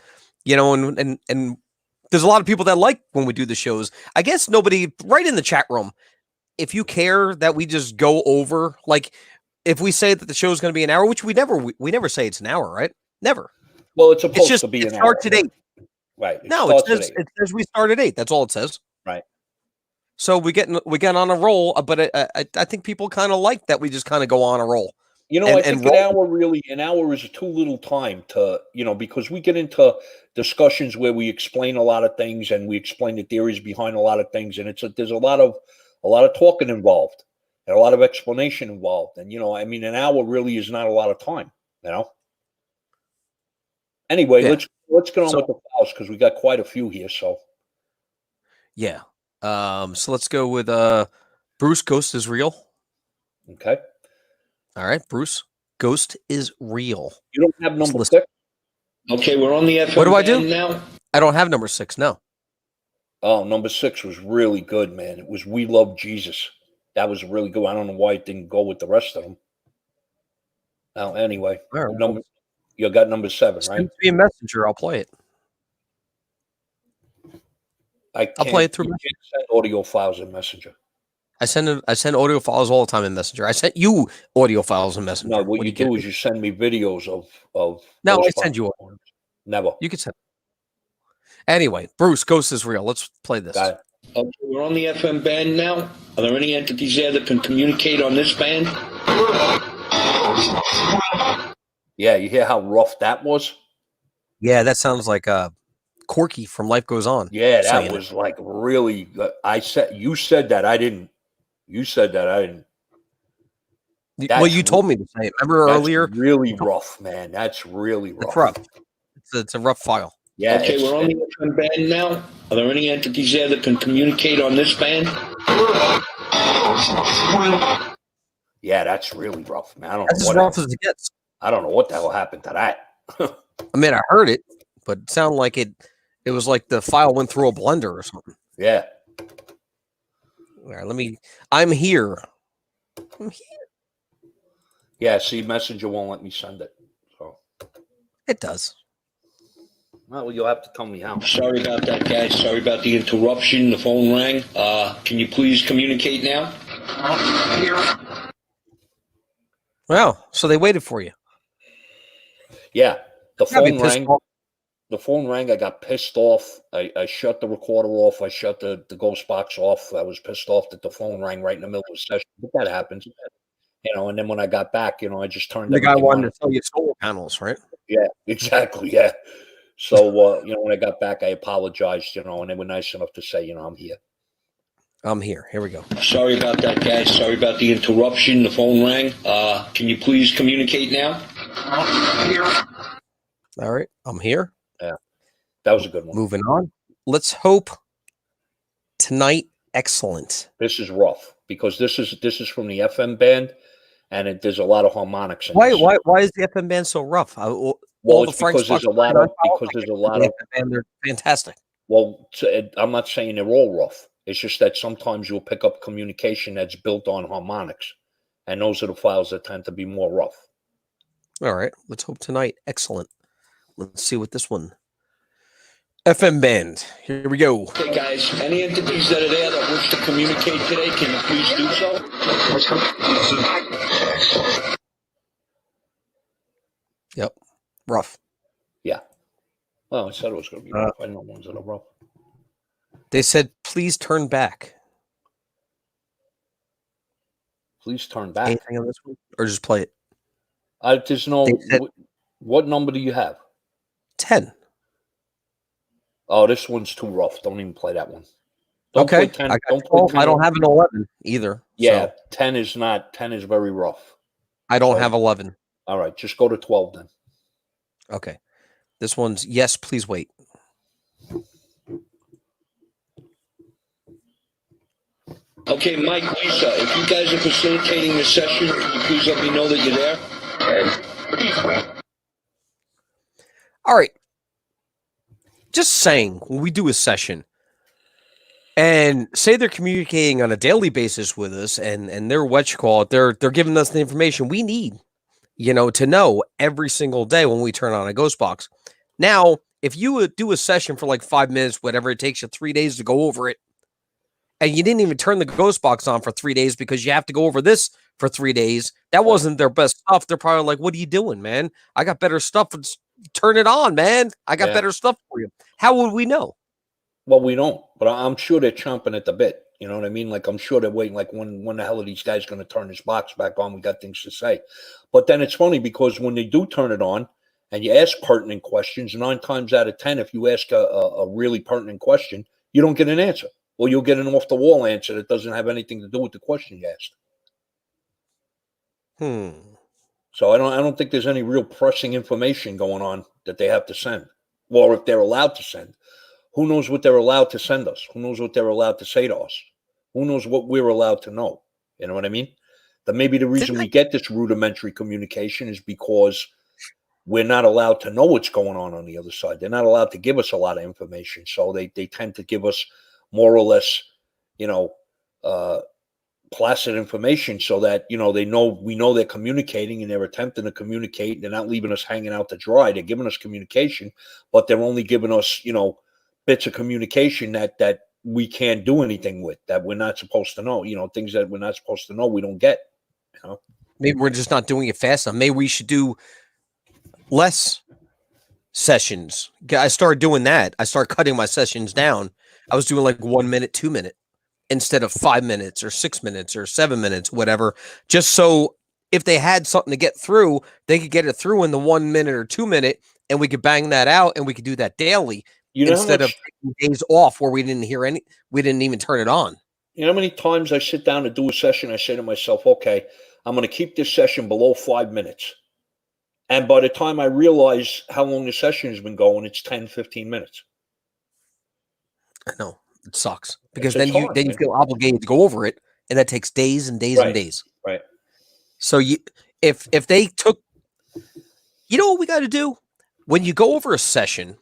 and there's a lot of people that like when we do the shows. I guess nobody right in the chat room, if you care that we just go over, like if we say that the show is going to be an hour, which we never say it's an hour, right? Never. Well, it's supposed to be an hour. Starts at 8. Right. No, it says we start at 8. That's all it says. Right. So we get on a roll, but I think people kind of like that we just kind of go on a roll. I think an hour is too little time to, because we get into discussions where we explain a lot of things and we explain the theories behind a lot of things, and there's a lot of talking involved and a lot of explanation involved, and an hour really is not a lot of time, Anyway, let's get on with the files because we got quite a few here. So yeah, so let's go with Bruce. Ghost is real. Okay. All right, Bruce. Ghost is real. You don't have number 6? Okay, we're on the FM. What do I do now? I don't have number 6. No. Oh, number 6 was really good, man. It was "We Love Jesus." That was really good. I don't know why it didn't go with the rest of them. Now, anyway, you got number 7, right? Send me a messenger. I'll play it. I'll play it through. You can't send audio files in Messenger. I send audio files all the time in Messenger. I sent you audio files in Messenger. No, what you do is you send me videos of. No, I send you. Never. You can send. Anyway, Bruce, Ghost is real. Let's play this. Got it. Okay, we're on the FM band now. Are there any entities there that can communicate on this band? Yeah, you hear how rough that was? Yeah, that sounds like Corky from Life Goes On. Yeah, that was like really. You said that. I didn't. You said that. I didn't. Well, you told me to say it. Remember earlier? Really rough, man. That's really rough. It's rough. It's a rough file. Yeah. Okay, we're on the FM band now. Are there any entities there that can communicate on this band? Yeah, that's really rough, man. That's as rough as it gets. I don't know what the hell happened to that. I mean, I heard it, but it sounded like it was like the file went through a blender or something. Yeah. All right, I'm here. Yeah, see, Messenger won't let me send it. So it does. Well, you'll have to tell me how. Sorry about that, guys. Sorry about the interruption. The phone rang. Can you please communicate now? Wow, so they waited for you. Yeah, the phone rang. The phone rang. I got pissed off. I shut the recorder off. I shut the ghost box off. I was pissed off that the phone rang right in the middle of the session. But that happens, And then when I got back, I just turned. The guy wanted to sell you solar panels, right? Yeah, exactly. Yeah. So when I got back, I apologized. And they were nice enough to say, I'm here. I'm here. Here we go. Sorry about that, guys. Sorry about the interruption. The phone rang. Can you please communicate now? All right. I'm here. Yeah. That was a good one. Moving on. Let's hope tonight. Excellent. This is rough because this is from the FM band, and there's a lot of harmonics. In Why this. Why is the FM band so rough? It's because there's a lot of and they're fantastic. Well, I'm not saying they're all rough. It's just that sometimes you'll pick up communication that's built on harmonics, and those are the files that tend to be more rough. All right. Let's hope tonight. Excellent. Let's see what this one. FM band. Here we go. Okay, guys. Any entities that are there that wish to communicate today, can you please do so? Yep. Rough. Yeah. Well, I said it was going to be rough. I know ones that are rough. They said, please turn back. Please turn back. Anything on this one? Or just play it? There's no. What number do you have? 10. Oh, this one's too rough. Don't even play that one. Don't okay. play 10. I don't have an 11 either. Yeah, so. 10 is not. 10 is very rough. I don't have 11. All right, just go to 12 then. Okay. This one's yes, please wait. Okay, Okay, Mike, Lisa, if you guys are facilitating this session, can you please let me know that you're there? All right. Just saying, when we do a session and say they're communicating on a daily basis with us and they're what you call it, they're giving us the information we need, to know every single day when we turn on a ghost box. Now, if you would do a session for like 5 minutes, whatever it takes you 3 days to go over it, and you didn't even turn the ghost box on for 3 days because you have to go over this for 3 days, that wasn't their best stuff. They're probably like, what are you doing, man? I got better stuff. Turn it on, man. I got better stuff for you. How would we know? Well, we don't, but I'm sure they're chomping at the bit. You know what I mean? Like, I'm sure they're waiting, like, when the hell are these guys going to turn this box back on? We got things to say. But then it's funny because when they do turn it on and you ask pertinent questions, 9 times out of 10, if you ask a really pertinent question, you don't get an answer. Or you'll get an off-the-wall answer that doesn't have anything to do with the question you asked. So I don't think there's any real pressing information going on that they have to send. Or if they're allowed to send. Who knows what they're allowed to send us? Who knows what they're allowed to say to us? Who knows what we're allowed to know? You know what I mean? That maybe the reason we get this rudimentary communication is because we're not allowed to know what's going on the other side. They're not allowed to give us a lot of information. So they tend to give us more or less, placid information so that, we know they're communicating and they're attempting to communicate. They're not leaving us hanging out to dry. They're giving us communication, but they're only giving us, bits of communication that we can't do anything with, that we're not supposed to know, things that we're not supposed to know, we don't get, Maybe we're just not doing it fast enough. Maybe we should do less sessions. I started doing that. I started cutting my sessions down. I was doing like 1 minute, 2 minute instead of 5 minutes or 6 minutes or 7 minutes, whatever, just so if they had something to get through, they could get it through in the 1 minute or 2 minute, and we could bang that out, and we could do that daily instead of taking days off where we didn't even turn it on. You know how many times I sit down to do a session, I say to myself, okay, I'm going to keep this session below 5 minutes. And by the time I realize how long the session has been going, it's 10, 15 minutes. I know. It sucks because then you feel obligated to go over it, and that takes days and days and days. Right. So if they took, what we got to do when you go over a session,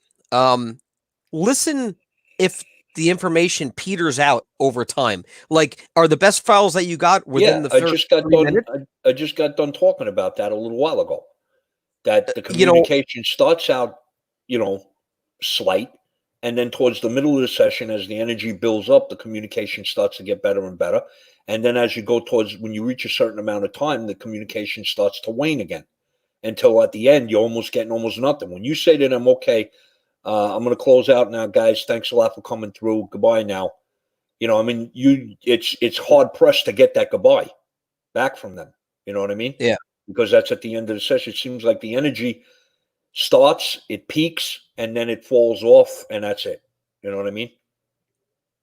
listen if the information peters out over time. Like, are the best files that you got within the first 3 minutes? I just got done talking about that a little while ago. That the communication starts out, slight. And then towards the middle of the session, as the energy builds up, the communication starts to get better and better. And then as you go when you reach a certain amount of time, the communication starts to wane again until at the end, you're almost getting almost nothing. When you say to them, okay, I'm going to close out now, guys. Thanks a lot for coming through. Goodbye now. It's hard pressed to get that goodbye back from them. You know what I mean? Yeah. Because that's at the end of the session. It seems like the energy starts, it peaks, and then it falls off, and that's it. You know what I mean?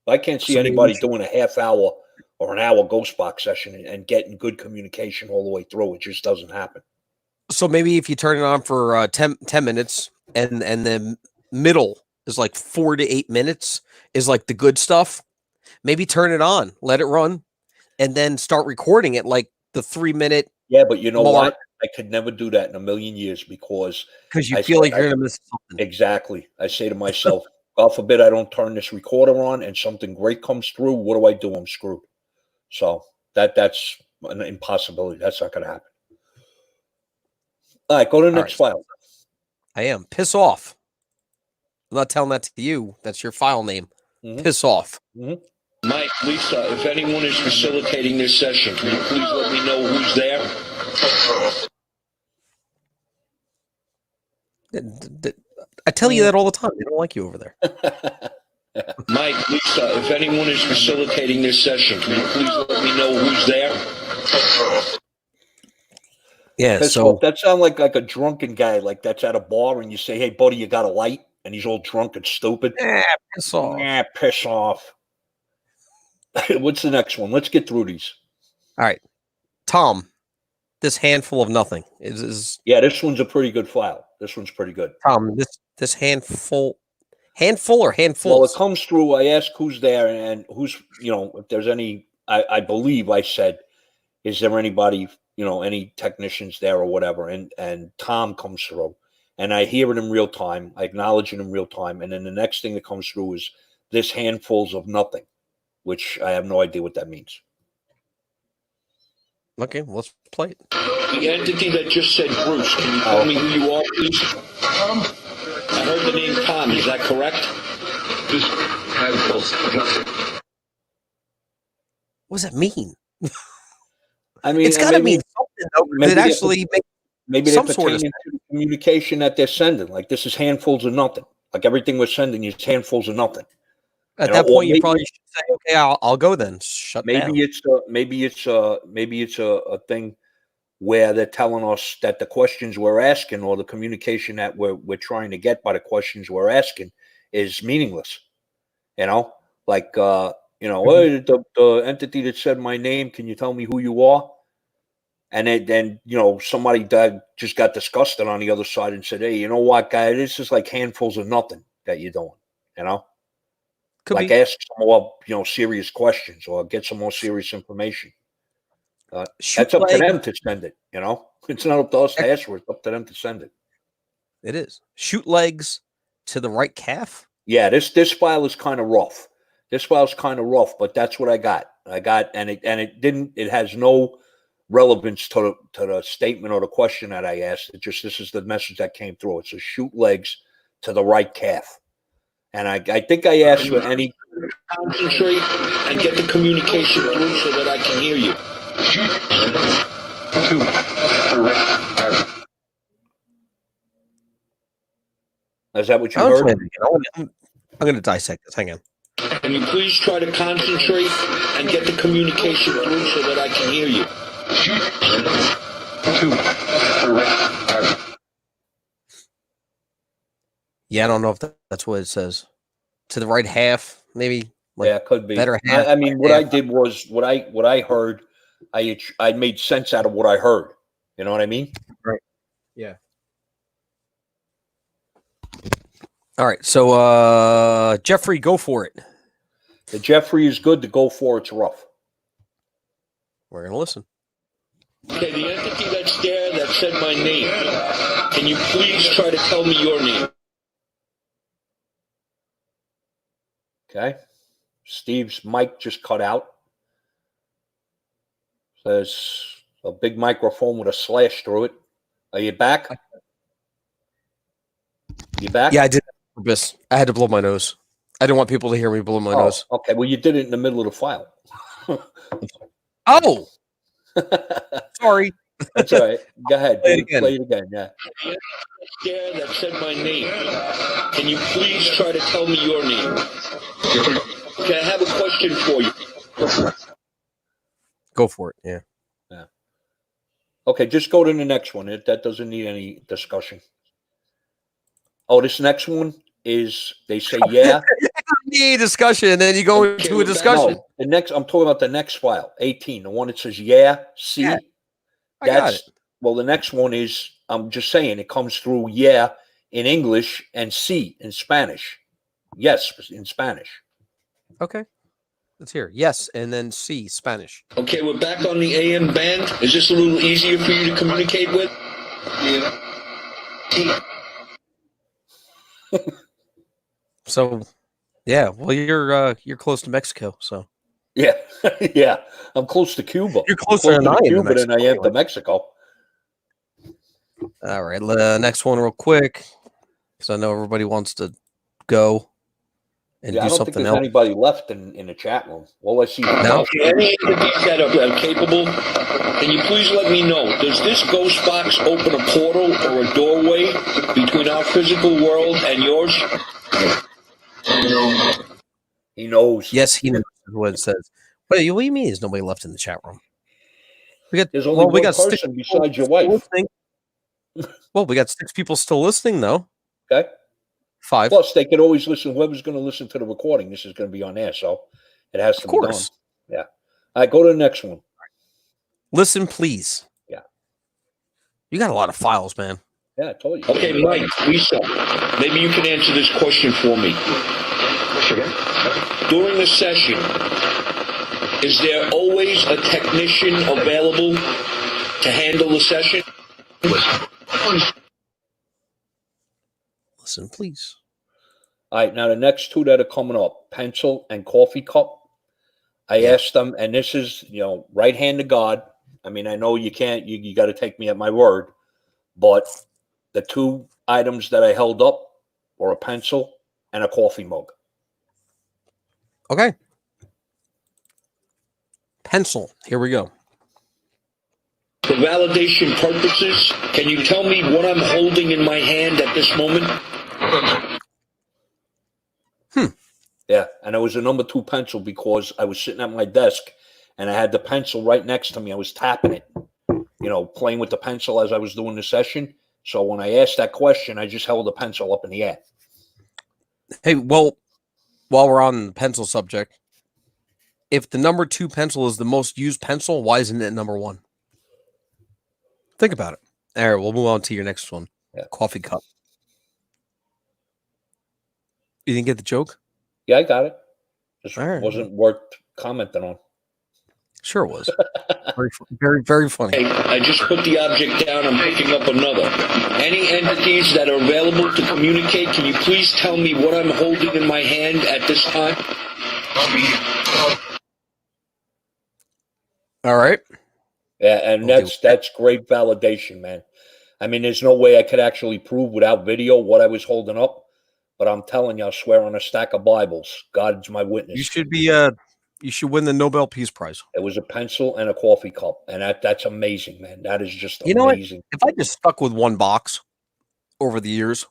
I can't see anybody doing a half hour or an hour ghost box session and getting good communication all the way through. It just doesn't happen. So maybe if you turn it on for 10 minutes and the middle is like 4 to 8 minutes is like the good stuff, maybe turn it on, let it run, and then start recording it like the 3 minute. Yeah, but you know what? I could never do that in a million years because you feel like you're going to miss something. Exactly. I say to myself, God forbid I don't turn this recorder on and something great comes through. What do? I'm screwed. So that's an impossibility. That's not going to happen. All right, go to the next file. I am. Piss off. I'm not telling that to you. That's your file name. Mm-hmm. Piss off. Mm-hmm. Mike, Lisa, if anyone is facilitating this session, can you please let me know who's there? I tell you that all the time. They don't like you over there. Mike, Lisa, if anyone is facilitating this session, can you please let me know who's there? Yeah, so that sounds like a drunken guy, like that's at a bar and you say, hey, buddy, you got a light? And he's all drunk and stupid. Piss off. Piss off. What's the next one? Let's get through these. All right. Tom, this handful of nothing is yeah, this one's a pretty good file. This one's pretty good. Tom, this handful or handfuls? Well, it comes through. I ask who's there and who's, if there's any I believe I said, is there anybody, any technicians there or whatever? And Tom comes through, and I hear it in real time. I acknowledge it in real time. And then the next thing that comes through is this handfuls of nothing, which I have no idea what that means. Okay, let's play it. The entity that just said Bruce, can you tell me who you are, please? I heard the name Tom. Is that correct? What does that mean? I mean, it's got to mean something. Though, that actually maybe some they're sort of pertaining to the communication that they're sending. Like, this is handfuls of nothing. Like, everything we're sending is handfuls of nothing. At that point, you probably should say, "Okay, I'll go then." Shut down. Maybe it's a thing where they're telling us that the questions we're asking or the communication that we're trying to get by the questions we're asking is meaningless. Like "Hey, the entity that said my name, can you tell me who you are?" And then somebody just got disgusted on the other side and said, "Hey, you know what, guy? This is like handfuls of nothing that you're doing." Ask some more, serious questions or get some more serious information. That's up to them to send it. It's not up to us to ask for it. It's up to them to send it. It is. Shoot legs to the right calf. Yeah, this file is kind of rough. But that's what I got. And it has no relevance to the statement or the question that I asked. This is the message that came through. It says shoot legs to the right calf. And I think I asked for any. Concentrate and get the communication through so that I can hear you. Is that what you heard? I'm going to dissect this. Hang on. Can you please try to concentrate and get the communication through so that I can hear you? Yeah, I don't know if that's what it says. To the right half, maybe. Yeah, it could be. Better half. I mean, what I did was what I heard. I made sense out of what I heard. You know what I mean? Right. Yeah. All right. So, Jeffrey, go for it. The Jeffrey is good. To go for it's rough. We're gonna listen. Okay, the entity that's there that said my name. Can you please try to tell me your name? Okay. Steve's mic just cut out. There's a big microphone with a slash through it. Are you back? You back? Yeah, I did. I had to blow my nose. I didn't want people to hear me blow my nose. Okay, well, you did it in the middle of the file. Oh! Sorry. That's all right. Go ahead. Play it again, yeah. Yeah, that said my name. Can you please try to tell me your name? Okay, I have a question for you. Go for it, yeah. Okay, just go to the next one. That doesn't need any discussion. Oh, this next one is, they say, yeah. Need discussion, and then you go into a discussion. No, I'm talking about the next file, 18, the one that says, yeah, see. Yeah, I got it. Well, the next one is, I'm just saying, it comes through, yeah, in English, and sí in Spanish. Yes, in Spanish. Okay. Let's hear. Yes, and then C, Spanish. Okay, we're back on the AM band. Is this a little easier for you to communicate with? Yeah. So, yeah, well, you're close to Mexico, so. Yeah, yeah, I'm close to Cuba. You're closer to Cuba than I am to Mexico. All right, next one real quick, because I know everybody wants to go and do I don't something think there's else. anybody left in the chat room. Well, let's see. No. Any entities that are capable, can you please let me know, does this ghost box open a portal or a doorway between our physical world and yours? He knows. Yes, he knows what it says. What do you mean there's nobody left in the chat room? There's only one person besides your wife. Listening. Well, we got 6 people still listening, though. Okay. 5. Plus, they could always listen. Whoever's going to listen to the recording, this is going to be on air, so it has to be done. Yeah. All right, go to the next one. Listen, please. Yeah. You got a lot of files, man. Yeah, I told you. Okay, Mike, Lisa, maybe you can answer this question for me. During the session, Is there always a technician available to handle the session? Listen, please. All right, now the next two that are coming up, pencil and coffee cup. I asked them, and this is, right hand to God. I mean, I know you can't, you got to take me at my word, but the two items that I held up were a pencil and a coffee mug. Okay. Pencil. Here we go. For validation purposes, can you tell me what I'm holding in my hand at this moment? Yeah, and it was a number 2 pencil because I was sitting at my desk and I had the pencil right next to me. I was tapping it, playing with the pencil as I was doing the session. So when I asked that question, I just held the pencil up in the air. Hey, well, while we're on the pencil subject, if the number 2 pencil is the most used pencil, why isn't it number 1? Think about it. All right, we'll move on to your next one. Yeah. Coffee cup. You didn't get the joke? Yeah, I got it. Just All right. wasn't worth commenting on. Sure it was. Very, very, very funny. Hey, I just put the object down. I'm picking up another. Any entities that are available to communicate, can you please tell me what I'm holding in my hand at this time? All right. Yeah, and that's great validation, man. I mean, there's no way I could actually prove without video what I was holding up, but I'm telling you, I swear on a stack of Bibles, God's my witness. You should be you should win the Nobel Peace Prize. It was a pencil and a coffee cup, and that's amazing, man. That is just amazing. You know what? If I just stuck with one box over the years,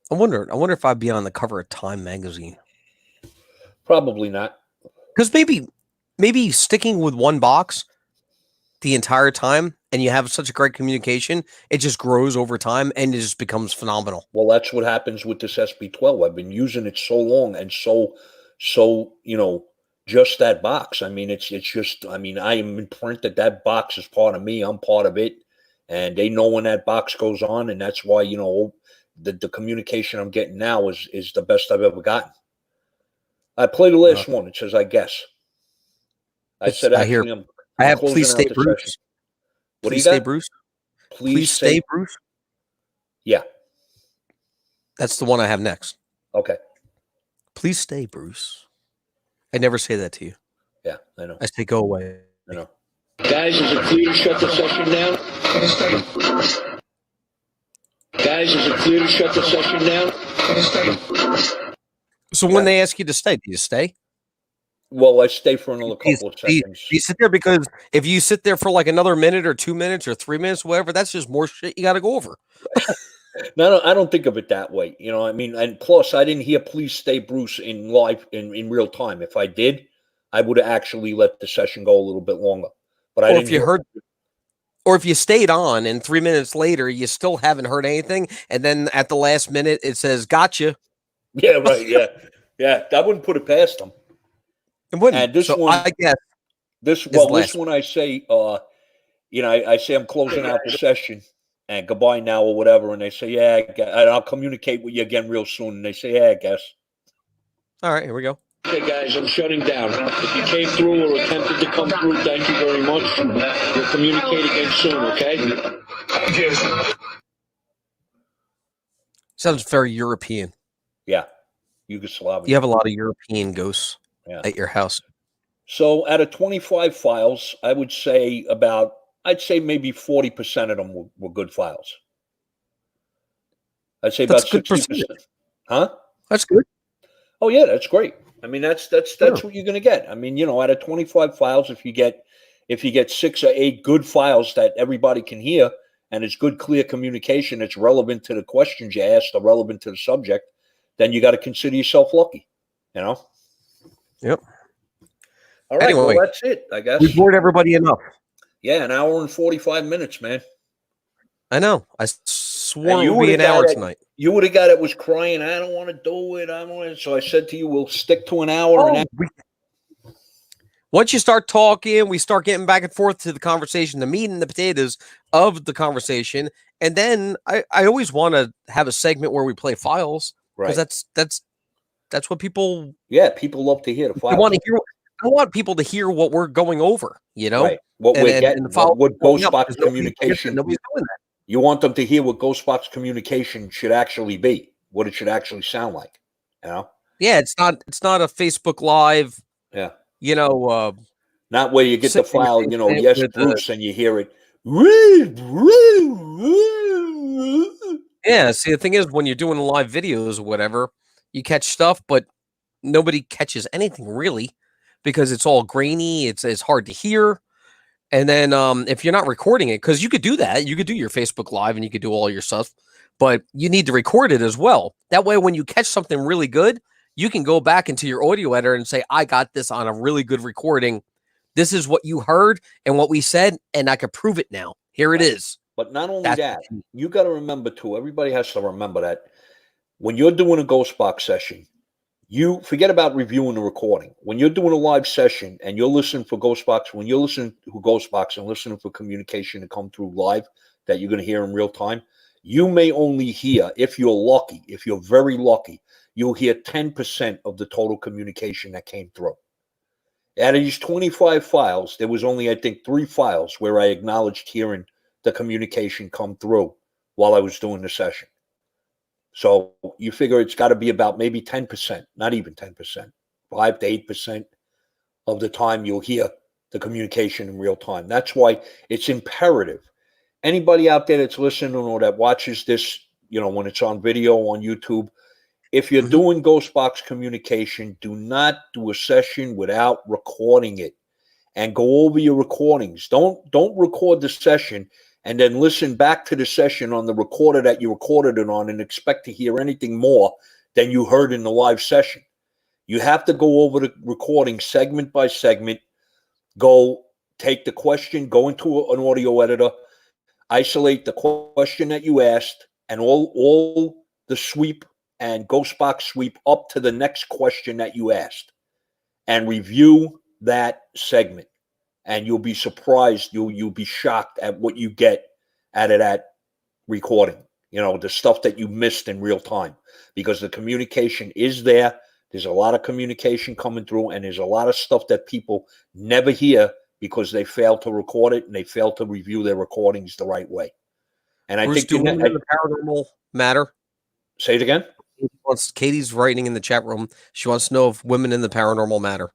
I wonder if I'd be on the cover of Time magazine. Probably not. Because maybe sticking with one box the entire time and you have such a great communication, it just grows over time and it just becomes phenomenal. Well, that's what happens with this SB12. I've been using it so long and so just that box. I mean, it's just, I mean, I am imprinted. That box is part of me. I'm part of it. And they know when that box goes on. And that's why, the communication I'm getting now is the best I've ever gotten. I play the last one. It says, I guess. I said, actually, I have Please Stay Bruce. Session. What Please Stay Bruce. Please Stay Bruce. Yeah. That's the one I have next. Okay. Please stay, Bruce. I never say that to you. Yeah, I know. I say go away. I know. Guys, is it clear to shut the session down? Guys, is it clear to shut the session down? So when they ask you to stay, do you stay? Well, I stay for another couple of seconds. You sit there because if you sit there for like another minute or 2 minutes or 3 minutes, whatever, that's just more shit you got to go over. No, I don't think of it that way. I mean, and plus, I didn't hear "Please Stay, Bruce" in live in real time. If I did, I would have actually let the session go a little bit longer. But I didn't. Or if you stayed on and 3 minutes later you still haven't heard anything, and then at the last minute it says "Gotcha." Yeah, right. Yeah. I wouldn't put it past them. It wouldn't. And this one, I guess this one, I say, I say I'm closing out the session. And goodbye now or whatever. And they say, yeah, and I'll communicate with you again real soon. And they say, yeah, I guess. All right, here we go. Okay, guys, I'm shutting down. If you came through or attempted to come through, thank you very much. We'll communicate again soon, okay? Sounds very European. Yeah, Yugoslavia. You have a lot of European ghosts at your house. So out of 25 files, I would say I'd say maybe 40% of them were good files. I'd say about 60%. Huh? That's good. Oh yeah, that's great. I mean, that's what you're going to get. I mean, out of 25 files, if you get 6 or 8 good files that everybody can hear, and it's good, clear communication, it's relevant to the questions you asked or relevant to the subject, then you got to consider yourself lucky. Yep. All right. Anyway, well, that's it. I guess we bored everybody enough. Yeah, an hour and 45 minutes, man. I know. I swore it would be an hour tonight. You would have got it was crying, I don't want to do it. So I said to you, we'll stick to an hour. Once you start talking, we start getting back and forth to the conversation, the meat and the potatoes of the conversation. And then I always want to have a segment where we play files. Because that's what people... Yeah, people love to hear the files. I want people to hear what we're going over, you know, right? What we're getting, what Ghostbox communication. Nobody's doing that. You want them to hear what Ghostbox communication should actually be, what it should actually sound like. You know? Yeah, it's not a Facebook Live. Yeah. You know, not where you get the file. You know, yes, Bruce, and you hear it. Yeah. See, the thing is, when you're doing live videos or whatever, you catch stuff, but nobody catches anything really because it's all grainy. It's hard to hear. And then if you're not recording it, because you could do that, you could do your Facebook Live and you could do all your stuff, but you need to record it as well. That way, when you catch something really good, you can go back into your audio editor and say, I got this on a really good recording. This is what you heard and what we said, and I can prove it now. Here it is. But not only that, you got to remember too, everybody has to remember that when you're doing a Ghostbox session, you forget about reviewing the recording. When you're doing a live session and you're listening for Ghostbox, when you're listening to Ghostbox and listening for communication to come through live that you're going to hear in real time, you may only hear, if you're lucky, if you're very lucky, you'll hear 10% of the total communication that came through. Out of these 25 files, there was only, I think, 3 files where I acknowledged hearing the communication come through while I was doing the session. So you figure it's got to be about maybe 10%, not even 10%, 5 to 8% of the time you'll hear the communication in real time. That's why it's imperative. Anybody out there that's listening or that watches this, you know, when it's on video on YouTube, if you're doing Ghostbox communication, do not do a session without recording it and go over your recordings. Don't record the session and then listen back to the session on the recorder that you recorded it on and expect to hear anything more than you heard in the live session. You have to go over the recording segment by segment, go take the question, go into an audio editor, isolate the question that you asked and all the sweep and Ghostbox sweep up to the next question that you asked and review that segment. And you'll be surprised, you'll be shocked at what you get out of that recording. You know, the stuff that you missed in real time, because the communication is there. There's a lot of communication coming through, and there's a lot of stuff that people never hear because they fail to record it and they fail to review their recordings the right way. And Bruce, I think women in the paranormal matter? Say it again. Katie's writing in the chat room. She wants to know if women in the paranormal matter.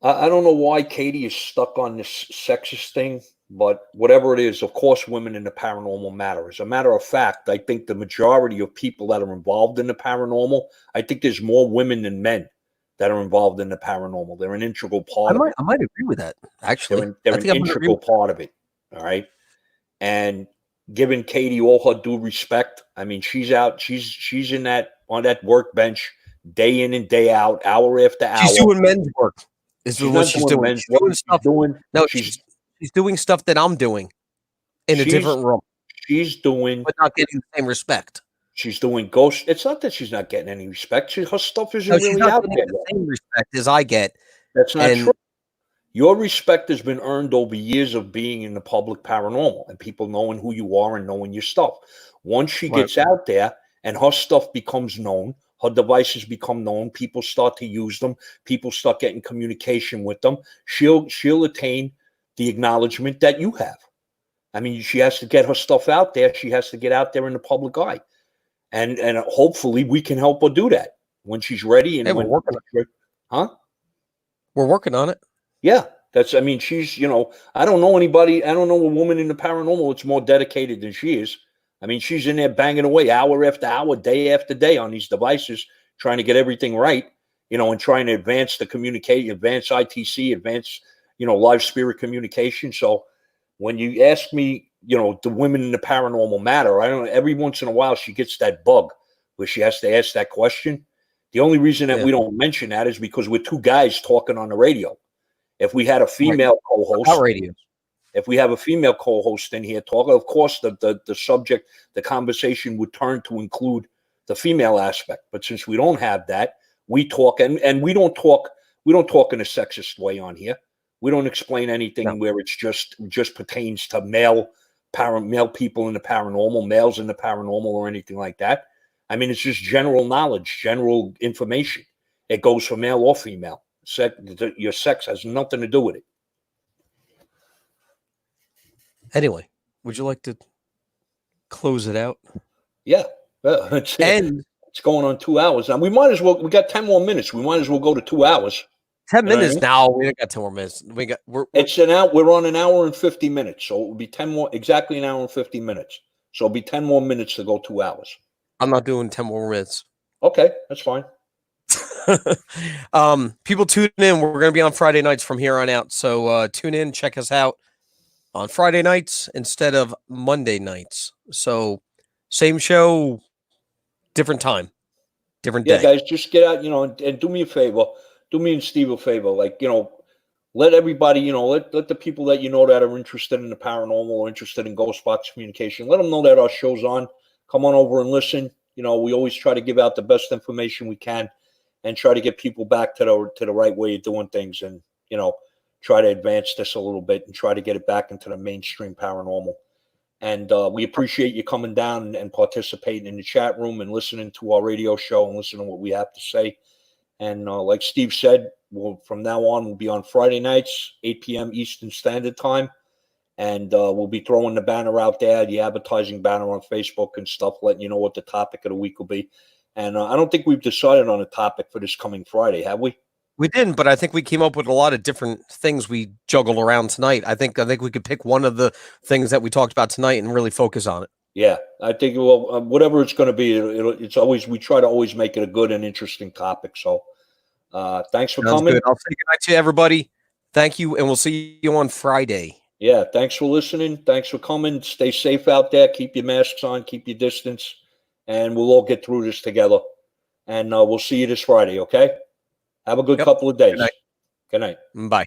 I don't know why Katie is stuck on this sexist thing, but whatever it is, of course, women in the paranormal matter. As a matter of fact, I think the majority of people that are involved in the paranormal, I think there's more women than men that are involved in the paranormal. They're an integral part of it. I might agree with that, actually. They're an integral part of it, all right? And giving Katie all her due respect, I mean, she's out, she's in that, on that workbench day in and day out, hour after hour. She's doing men's work. This is what she's doing. She's doing stuff. She's doing stuff that I'm doing in a different room. She's doing, but not getting the same respect. She's doing ghost. It's not that she's not getting any respect. Her stuff isn't really out there. The same respect as I get. That's not true. Your respect has been earned over years of being in the public paranormal and people knowing who you are and knowing your stuff. Once she gets out there and her stuff becomes known, her devices become known, people start to use them, people start getting communication with them, she'll attain the acknowledgement that you have. I mean, she has to get her stuff out there. She has to get out there in the public eye. And hopefully we can help her do that when she's ready. And we're working on it. Huh? We're working on it. Yeah. I mean, she's, you know, I don't know a woman in the paranormal that's more dedicated than she is. I mean, she's in there banging away hour after hour, day after day on these devices, trying to get everything right, you know, and trying to advance the communication, advance ITC, advance, you know, live spirit communication. So when you ask me, you know, the women in the paranormal matter, I don't know, every once in a while she gets that bug where she has to ask that question. The only reason that we don't mention that is because we're two guys talking on the radio. If we had a female co-host, if we have a female co-host in here talking, of course, the subject, the conversation would turn to include the female aspect. But since we don't have that, we talk and we don't talk in a sexist way on here. We don't explain anything where it's just pertains to male people in the paranormal, males in the paranormal, or anything like that. I mean, it's just general knowledge, general information. It goes for male or female. Your sex has nothing to do with it. Anyway, would you like to close it out? Yeah. It's going on 2 hours. Now we might as well. We got 10 more minutes. We might as well go to 2 hours. 10 You know what I minutes mean? now. We got 10 more minutes. It's an hour. We're on an hour and 50 minutes, so it will be 10 more. Exactly an hour and 50 minutes. So it'll be 10 more minutes to go 2 hours. I'm not doing 10 more minutes. Okay, that's fine. People tune in. We're going to be on Friday nights from here on out. So tune in, check us out on Friday nights instead of Monday nights. So same show, different time, different day. Yeah, guys, just get out, and do me a favor. Do me and Steve a favor. Like, let everybody, let the people that that are interested in the paranormal or interested in ghost box communication, let them know that our show's on. Come on over and listen. We always try to give out the best information we can and try to get people back to the right way of doing things, and try to advance this a little bit and try to get it back into the mainstream paranormal. And we appreciate you coming down and participating in the chat room and listening to our radio show and listening to what we have to say. And like Steve said, from now on, we'll be on Friday nights, 8 p.m. Eastern Standard Time. And we'll be throwing the banner out there, the advertising banner on Facebook and stuff, letting you know what the topic of the week will be. And I don't think we've decided on a topic for this coming Friday, have we? We didn't, but I think we came up with a lot of different things we juggled around tonight. I think we could pick one of the things that we talked about tonight and really focus on it. Yeah, I think whatever it's going to be, it's always, we try to always make it a good and interesting topic. So thanks for coming. Good. I'll say good night to everybody. Thank you, and we'll see you on Friday. Yeah, thanks for listening. Thanks for coming. Stay safe out there. Keep your masks on. Keep your distance. And we'll all get through this together. And we'll see you this Friday, okay? Have a good couple of days. Good night. Good night. Bye.